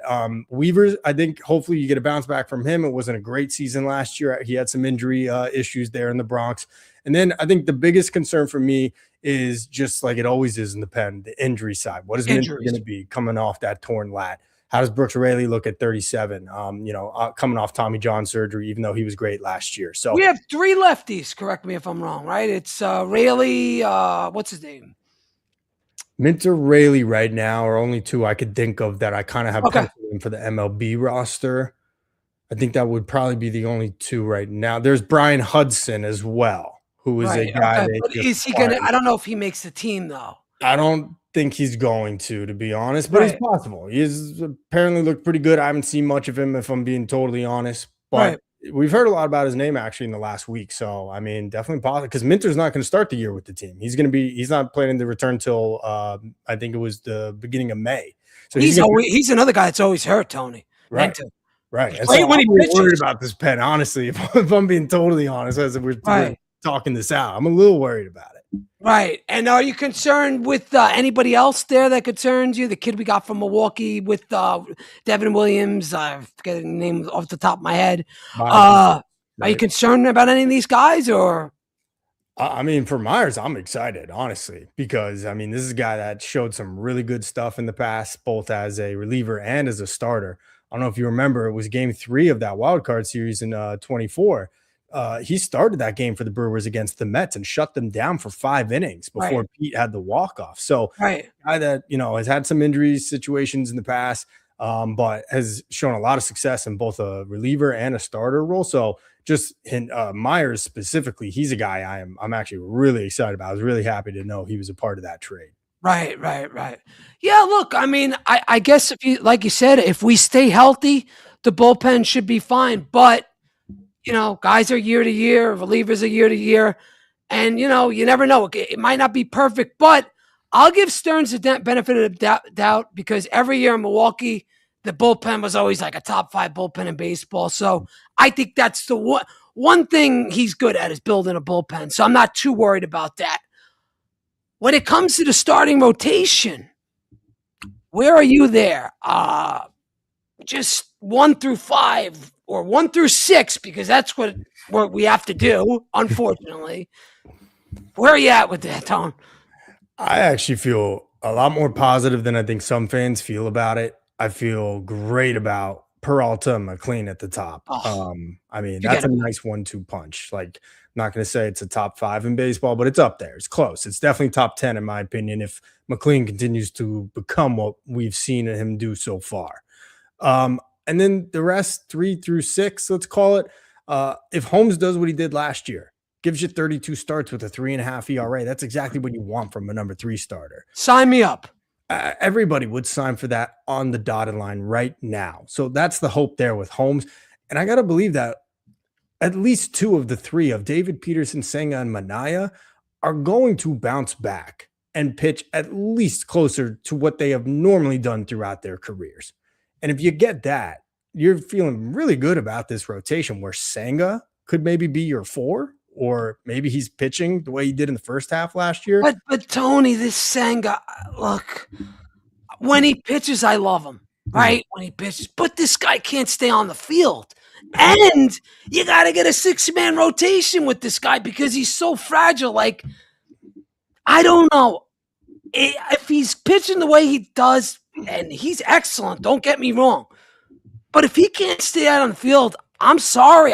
Weaver, I think hopefully you get a bounce back from him. It wasn't a great season last year. He had some injury issues there in the Bronx. And then I think the biggest concern for me is just like it always is in the pen, the injury side. What is Minter going to be coming off that torn lat? How does Brooks Raley look at 37? Coming off Tommy John surgery, even though he was great last year. So we have 3 lefties. Correct me if I'm wrong, right? It's Raley. What's his name? Minter, Raley right now are only 2 I could think of that I kind of have penciled in for the MLB roster. I think that would probably be the only 2 right now. There's Brian Hudson as well, who is a guy. But is he gonna? I don't know if he makes the team though. I don't think he's going to be honest, but it's possible. He has apparently looked pretty good. I haven't seen much of him, if I'm being totally honest, but we've heard a lot about his name actually in the last week. So, I mean, definitely positive because Minter's not going to start the year with the team. He's not planning to return till I think it was the beginning of May. So he's another guy that's always hurt, Tony. Right. Minter. Right. And so I'm worried about this pen, honestly, if I'm being totally honest, as we're talking this out. I'm a little worried about it. Right. And are you concerned with anybody else there that concerns you? The kid we got from Milwaukee with Devin Williams. I forget the name off the top of my head. Are you concerned about any of these guys or? I mean, for Myers, I'm excited, honestly, because I mean, this is a guy that showed some really good stuff in the past, both as a reliever and as a starter. I don't know if you remember, it was game 3 of that wild card series in 24. He started that game for the Brewers against the Mets and shut them down for 5 innings Right, before Pete had the walk off. So, right, guy that has had some injury situations in the past, but has shown a lot of success in both a reliever and a starter role. So just in Myers specifically, he's a guy I'm actually really excited about. I was really happy to know he was a part of that trade. right, right, right. Yeah, look, I mean, I guess if you like you said, if we stay healthy, the bullpen should be fine. But guys are year to year, relievers are year to year, and you never know. It might not be perfect, but I'll give Stearns the benefit of the doubt because every year in Milwaukee, the bullpen was always like a top 5 bullpen in baseball. So I think that's the one thing he's good at is building a bullpen. So I'm not too worried about that. When it comes to the starting rotation, where are you there? Just 1 through 5 or 1 through 6 because that's what we have to do. Unfortunately, where are you at with that, Tone? I actually feel a lot more positive than I think some fans feel about it. I feel great about Peralta and McLean at the top. Oh, I mean, forget that's a about nice 1-2 punch. Like, I'm not going to say it's a top 5 in baseball, but it's up there. It's close. It's definitely top 10 in my opinion. If McLean continues to become what we've seen him do so far. And then the rest, 3 through 6, let's call it. If Holmes does what he did last year, gives you 32 starts with a 3.5 ERA, that's exactly what you want from a number 3 starter. Sign me up. Everybody would sign for that on the dotted line right now. So that's the hope there with Holmes. And I got to believe that at least 2 of the 3 of David Peterson, Senga, and Manaya are going to bounce back and pitch at least closer to what they have normally done throughout their careers. And if you get that, you're feeling really good about this rotation where Senga could maybe be your 4, or maybe he's pitching the way he did in the first half last year. But Tony, this Senga, look, when he pitches, I love him. Right when he pitches, but this guy can't stay on the field, and you got to get a 6-man rotation with this guy because he's so fragile. Like I don't know if he's pitching the way he does, and he's excellent. Don't get me wrong, but if he can't stay out on the field, I'm sorry.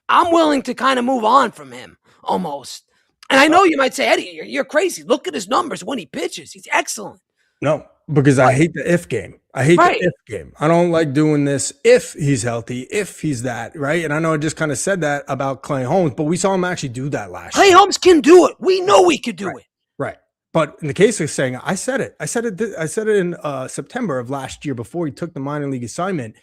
I'm willing to kind of move on from him almost. And I know you might say, Eddie, you're crazy. Look at his numbers when he pitches. He's excellent. No, because I hate the if game. I hate the if game. I don't like doing this if he's healthy, if he's that, right? And I know I just kind of said that about Clay Holmes, but we saw him actually do that last Clay year. Holmes can do it. We know he could do it. Right. But in the case of saying, I said it in September of last year before he took the minor league assignment.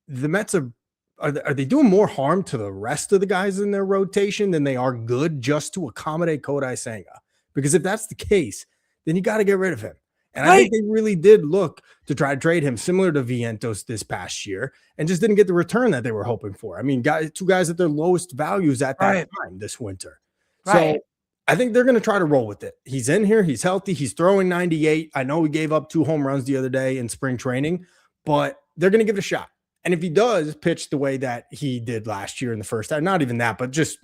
The Mets are they doing more harm to the rest of the guys in their rotation than they are good just to accommodate Kodai Senga? Because if that's the case, then you got to get rid of him. And I think they really did look to try to trade him similar to Vientos this past year and just didn't get the return that they were hoping for. I mean, 2 guys at their lowest values at that time this winter. So I think they're going to try to roll with it. He's in here. He's healthy. He's throwing 98. I know he gave up 2 home runs the other day in spring training, but they're going to give it a shot. And if he does pitch the way that he did last year in the first half, not even that, but just,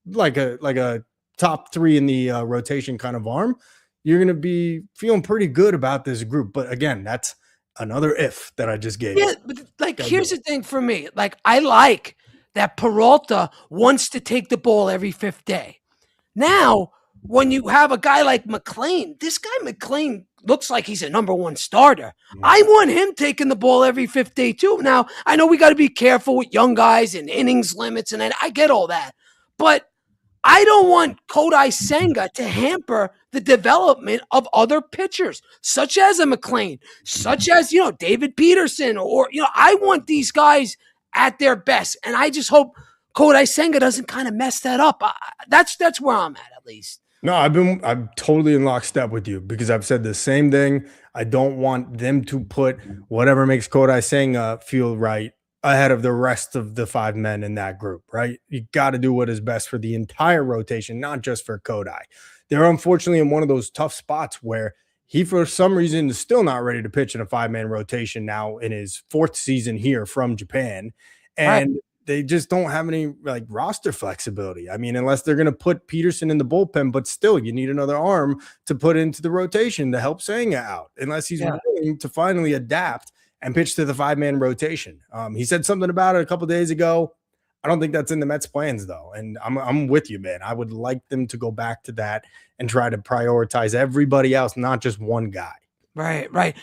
like a top 3 in the rotation kind of arm, you're going to be feeling pretty good about this group. But again, that's another if that I just gave. Yeah, but here's the thing for me. I like that Peralta wants to take the ball every 5th day. Now, when you have a guy like McLean, this guy McLean looks like he's a number 1 starter. I want him taking the ball every 5th day too. Now, I know we got to be careful with young guys and innings limits, and I get all that. But I don't want Kodai Senga to hamper the development of other pitchers, such as a McLean, such as, David Peterson, or, I want these guys at their best. And I just hope Kodai Senga doesn't kind of mess that up. That's where I'm at least. No, I'm totally in lockstep with you because I've said the same thing. I don't want them to put whatever makes Kodai Senga feel right ahead of the rest of the 5 men in that group, right? You got to do what is best for the entire rotation, not just for Kodai. They're unfortunately in one of those tough spots where he, for some reason, is still not ready to pitch in a 5-man rotation now in his 4th season here from Japan. And they just don't have any like roster flexibility. I mean, unless they're going to put Peterson in the bullpen, but still, you need another arm to put into the rotation to help Senga out. Unless he's willing to finally adapt and pitch to the 5-man rotation. He said something about it a couple days ago. I don't think that's in the Mets' plans, though. And I'm with you, man. I would like them to go back to that and try to prioritize everybody else, not just one guy. Right.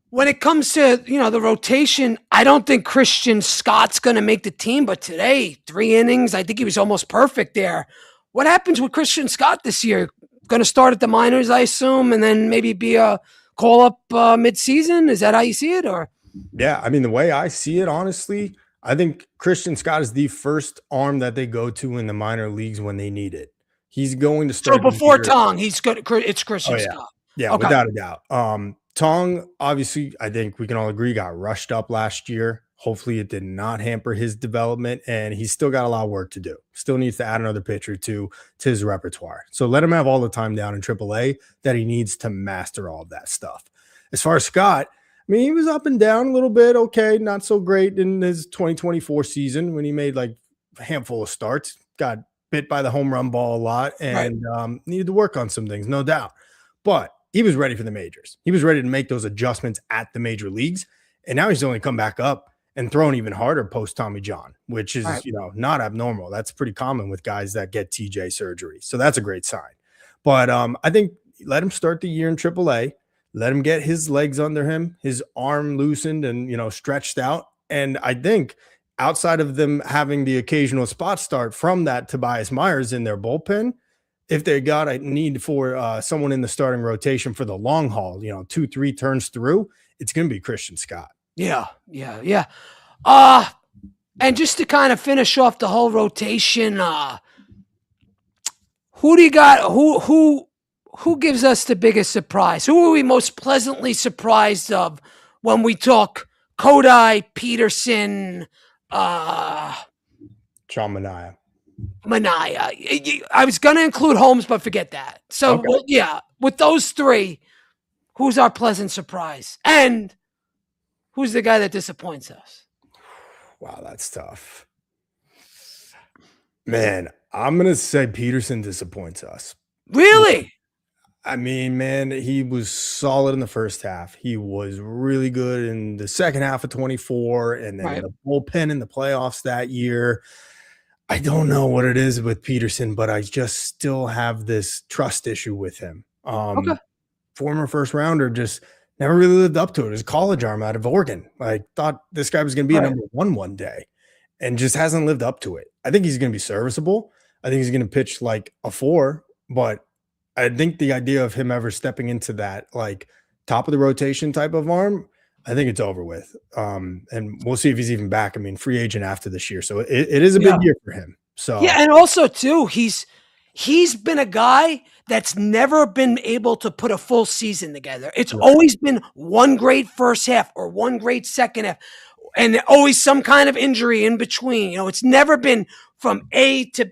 When it comes to, the rotation, I don't think Christian Scott's going to make the team. But today, 3 innings, I think he was almost perfect there. What happens with Christian Scott this year? Going to start at the minors, I assume, and then maybe be a call-up midseason? Is that how you see it? Or yeah, I mean, the way I see it, honestly, I think Christian Scott is the first arm that they go to in the minor leagues when they need it. He's going to start. So before Tong, he's good. It's Christian Scott. Yeah, okay. Without a doubt. Tong, obviously, I think we can all agree, got rushed up last year. Hopefully it did not hamper his development, and he's still got a lot of work to do. Still needs to add another pitcher to his repertoire. So let him have all the time down in AAA that he needs to master all of that stuff. As far as Scott, I mean, he was up and down a little bit. Okay, not so great in his 2024 season when he made like a handful of starts, got bit by the home run ball a lot, and needed to work on some things, no doubt. But he was ready for the majors. He was ready to make those adjustments at the major leagues, and now he's only come back up and thrown even harder post Tommy John, which is not abnormal. That's pretty common with guys that get TJ surgery. So that's a great sign. But I think let him start the year in AAA. Let him get his legs under him, his arm loosened and, stretched out. And I think outside of them having the occasional spot start from that Tobias Myers in their bullpen, if they got a need for someone in the starting rotation for the long haul, 2-3 turns through, it's going to be Christian Scott. Yeah. And just to kind of finish off the whole rotation, who do you got? Who gives us the biggest surprise? Who are we most pleasantly surprised of when we talk Kodai, Peterson, Sean Manaea? I was going to include Holmes, but forget that. So, with those 3, who's our pleasant surprise? And who's the guy that disappoints us? Wow, that's tough. Man, I'm going to say Peterson disappoints us. Really? I mean, man, he was solid in the first half. He was really good in the second half of 24, and then the bullpen in the playoffs that year. I don't know what it is with Peterson, but I just still have this trust issue with him. Former first rounder, just never really lived up to it. His college arm out of Oregon. I thought this guy was going to be a number one day, and just hasn't lived up to it. I think he's going to be serviceable. I think he's going to pitch like a 4, but I think the idea of him ever stepping into that like top of the rotation type of arm, I think it's over with. And we'll see if he's even back. I mean, free agent after this year. So it is a big year for him. So and also too, he's been a guy that's never been able to put a full season together. It's always been one great first half or one great second half, and always some kind of injury in between. It's never been from A to,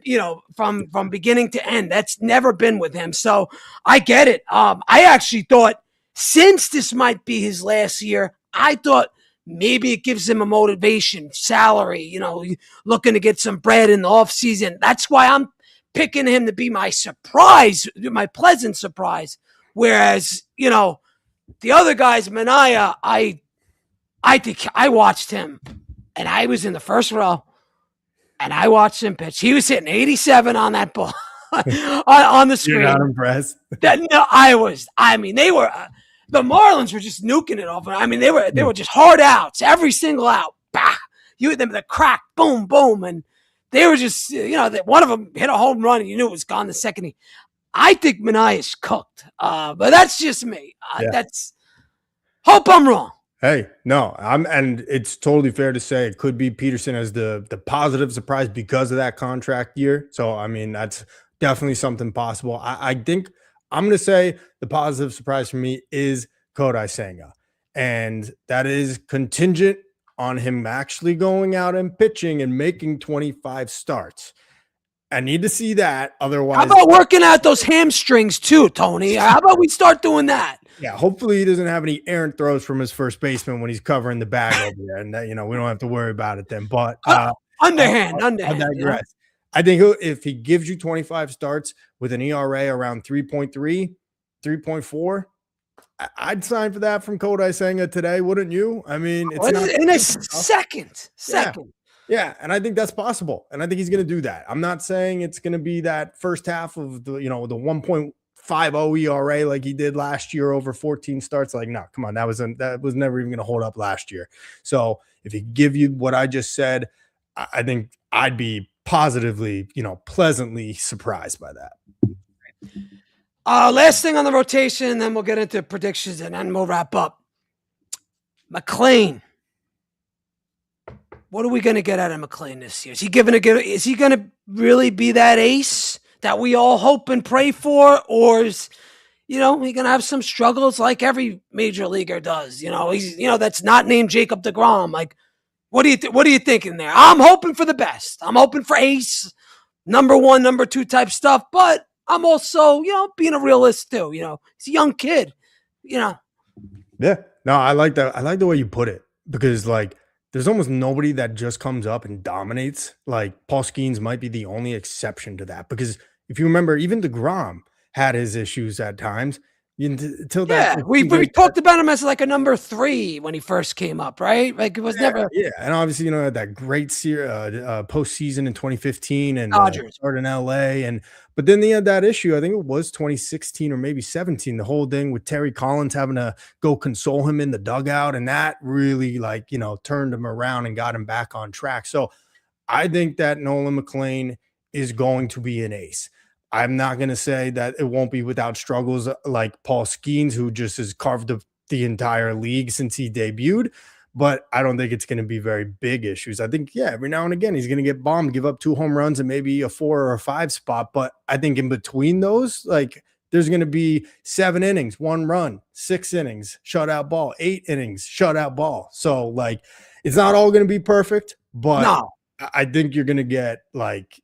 from beginning to end. That's never been with him. So I get it. I actually thought since this might be his last year, I thought maybe it gives him a motivation, salary, looking to get some bread in the offseason. That's why I'm picking him to be my surprise, my pleasant surprise. Whereas, the other guys, Manaea, I think I watched him and I was in the first row. And I watched him pitch. He was hitting 87 on that ball on the screen. You're not impressed? I was. I mean, they were. The Marlins were just nuking it off. I mean, they were just hard outs. Every single out. Bah! You hit them with a crack. Boom, boom. And they were just, one of them hit a home run and you knew it was gone the second. I think Manaea is cooked. But that's just me. Hope I'm wrong. Hey, no, and it's totally fair to say it could be Peterson as the positive surprise because of that contract year. So, I mean, that's definitely something possible. I think I'm going to say the positive surprise for me is Kodai Senga, and that is contingent on him actually going out and pitching and making 25 starts. I need to see that. Otherwise, how about working out those hamstrings too, Tony? How about we start doing that? Yeah, hopefully he doesn't have any errant throws from his first baseman when he's covering the bag over there, and that, we don't have to worry about it then. But Underhand. I'll You know? digress. I think if he gives you 25 starts with an ERA around 3.3, 3.4, I'd sign for that from Kodai Senga today, wouldn't you? I mean, it's not In a second. yeah. Yeah, and I think that's possible. And I think he's going to do that. I'm not saying it's going to be that first half of the 1.50 ERA like he did last year over 14 starts. Like, no, come on, that was never even going to hold up last year. So if he give you what I just said, I think I'd be positively, pleasantly surprised by that. Last thing on the rotation, and then we'll get into predictions, and then we'll wrap up. McLean. What are we going to get out of McLean this year? Is he going to really be that ace that we all hope and pray for, or is he going to have some struggles like every major leaguer does? He's that's not named Jacob deGrom. Like, what are you thinking there? I'm hoping for the best. I'm hoping for ace, number 1, number 2 type stuff, but I'm also being a realist too. He's a young kid. Yeah, no, I like that. I like the way you put it, because there's almost nobody that just comes up and dominates. Like, Paul Skeens might be the only exception to that, because if you remember, even DeGrom had his issues at times. Until that, yeah, we talked about him as like a number 3 when he first came up, right? Like, it was never. Yeah, and obviously, that great postseason in 2015 and Dodgers started in LA, but then they had that issue. I think it was 2016 or maybe 17. The whole thing with Terry Collins having to go console him in the dugout, and that really turned him around and got him back on track. So I think that Nolan McLean is going to be an ace. I'm not going to say that it won't be without struggles like Paul Skeens, who just has carved up the entire league since he debuted, but I don't think it's going to be very big issues. I think, every now and again, he's going to get bombed, give up 2 home runs and maybe a 4 or a 5 spot. But I think in between those, there's going to be 7 innings, 1 run, 6 innings, shutout ball, 8 innings, shutout ball. So it's not all going to be perfect, but no. I think you're going to get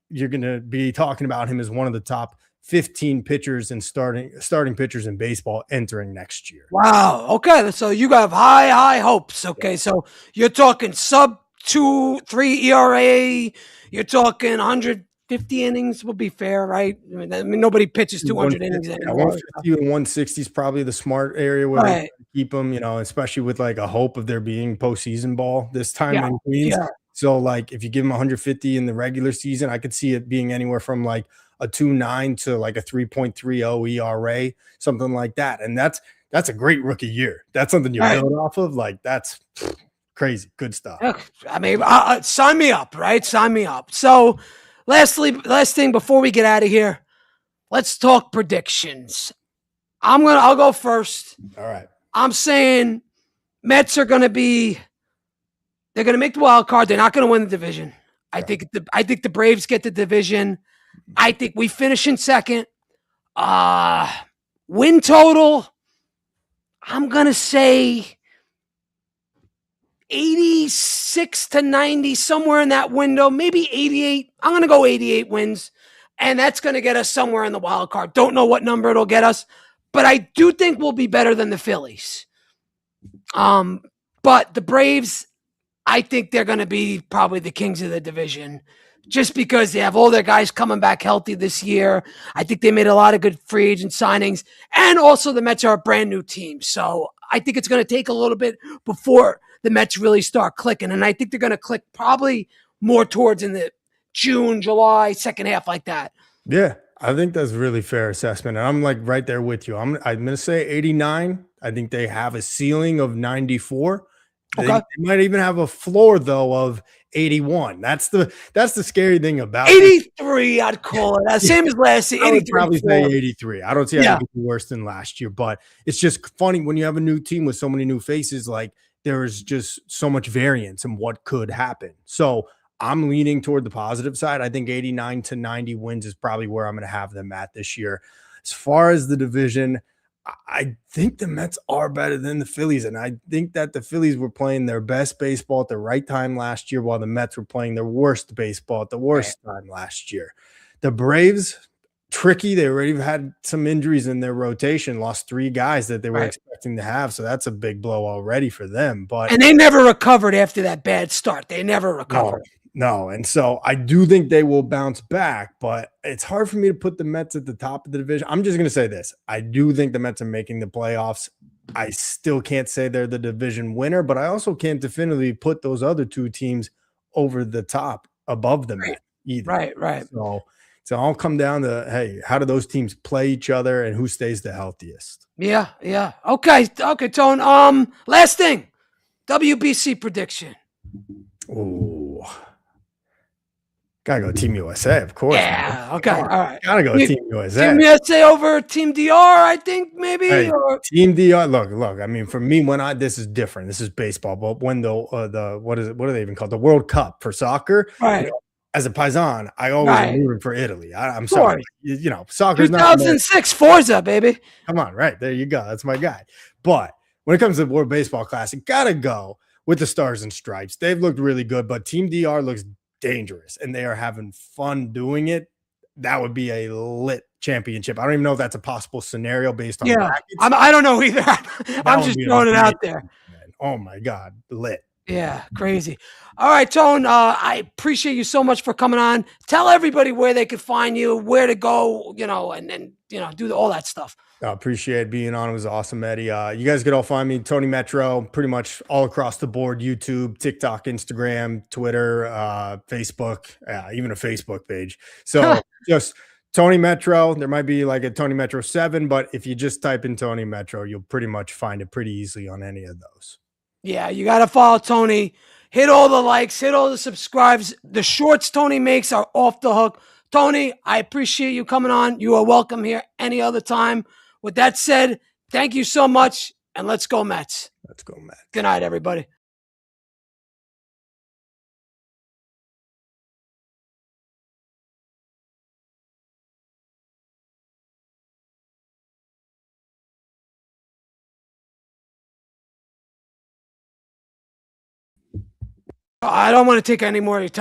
you're going to be talking about him as one of the top 15 pitchers and starting pitchers in baseball entering next year. Wow. Okay. So you have high hopes. Okay. So you're talking sub 2-3 ERA. You're talking 150 innings would be fair, right? I mean nobody pitches 200 innings anymore. 150 and 160 is probably the smart area where they keep them, especially with a hope of there being postseason ball this time in Queens. Yeah. So if you give him 150 in the regular season, I could see it being anywhere from a 2.9 to a 3.30 ERA, something like that. And that's a great rookie year. That's something you build off of. That's crazy. Good stuff. I mean, sign me up, right? Sign me up. So last thing before we get out of here, let's talk predictions. I'll go first. All right. I'm saying Mets are going to be. They're going to make the wild card. They're not going to win the division. I think the Braves get the division. I think we finish in second. Win total, I'm going to say 86 to 90, somewhere in that window, maybe 88. I'm going to go 88 wins, and that's going to get us somewhere in the wild card. Don't know what number it'll get us, but I do think we'll be better than the Phillies. But the Braves, I think they're going to be probably the kings of the division just because they have all their guys coming back healthy this year. I think they made a lot of good free agent signings. And also the Mets are a brand new team. So I think it's going to take a little bit before the Mets really start clicking. And I think they're going to click probably more towards in the June, July, second half like that. Yeah, I think that's a really fair assessment. And I'm right there with you. I'm going to say 89. I think they have a ceiling of 94. Okay. They might even have a floor though of 81. That's the scary thing about 83. I'd call it same as last year. I would probably say 83. I don't see anything worse than last year, but it's just funny when you have a new team with so many new faces. There's just so much variance in what could happen. So I'm leaning toward the positive side. I think 89 to 90 wins is probably where I'm going to have them at this year. As far as the division, I think the Mets are better than the Phillies, and I think that the Phillies were playing their best baseball at the right time last year while the Mets were playing their worst baseball at the worst time last year. The Braves, tricky. They already had some injuries in their rotation, lost 3 guys that they were expecting to have, so that's a big blow already for them. And they never recovered after that bad start. They never recovered. No, and so I do think they will bounce back, but it's hard for me to put the Mets at the top of the division. I'm just going to say this. I do think the Mets are making the playoffs. I still can't say they're the division winner, but I also can't definitively put those other two teams over the top above the Right, Mets either. right, right. So I'll come down to, hey, how do those teams play each other and who stays the healthiest? Yeah, yeah. Okay, okay, Tone. Last thing, WBC prediction. Oh, gotta go Team USA, of course, man. Yeah. Okay. Come All on. right. Gotta go Team USA. Team USA over Team DR, I think maybe. Hey, Or Team DR. Look. I mean, for me, this is different. This is baseball, but when the what is it? What do they even call it? The World Cup for soccer? right, As a Paisan, I always am right. rooting for Italy. I'm Of sorry, course. soccer's not American. 2006 Forza, baby. Come on, right there you go. That's my guy. But when it comes to the World Baseball Classic, gotta go with the Stars and Stripes. They've looked really good, but Team DR looks dangerous, and they are having fun doing it. That would be a lit championship. I don't even know if that's a possible scenario based on Yeah. brackets. I don't know either. That I'm would just be throwing it out amazing, there. man. Oh my God, lit. Yeah, crazy. All right, Tone. I appreciate you so much for coming on. Tell everybody where they could find you, where to go, and do all that stuff. I appreciate being on. It was awesome, Eddie. You guys could all find me, Tony Metro, pretty much all across the board: YouTube, TikTok, Instagram, Twitter, Facebook, even a Facebook page. So just Tony Metro. There might be like a Tony Metro 7, but if you just type in Tony Metro, you'll pretty much find it pretty easily on any of those. Yeah, you got to follow Tony. Hit all the likes, hit all the subscribes. The shorts Tony makes are off the hook. Tony, I appreciate you coming on. You are welcome here any other time. With that said, thank you so much, and let's go Mets. Let's go, Matt. Good night, everybody. I don't want to take any more of your time.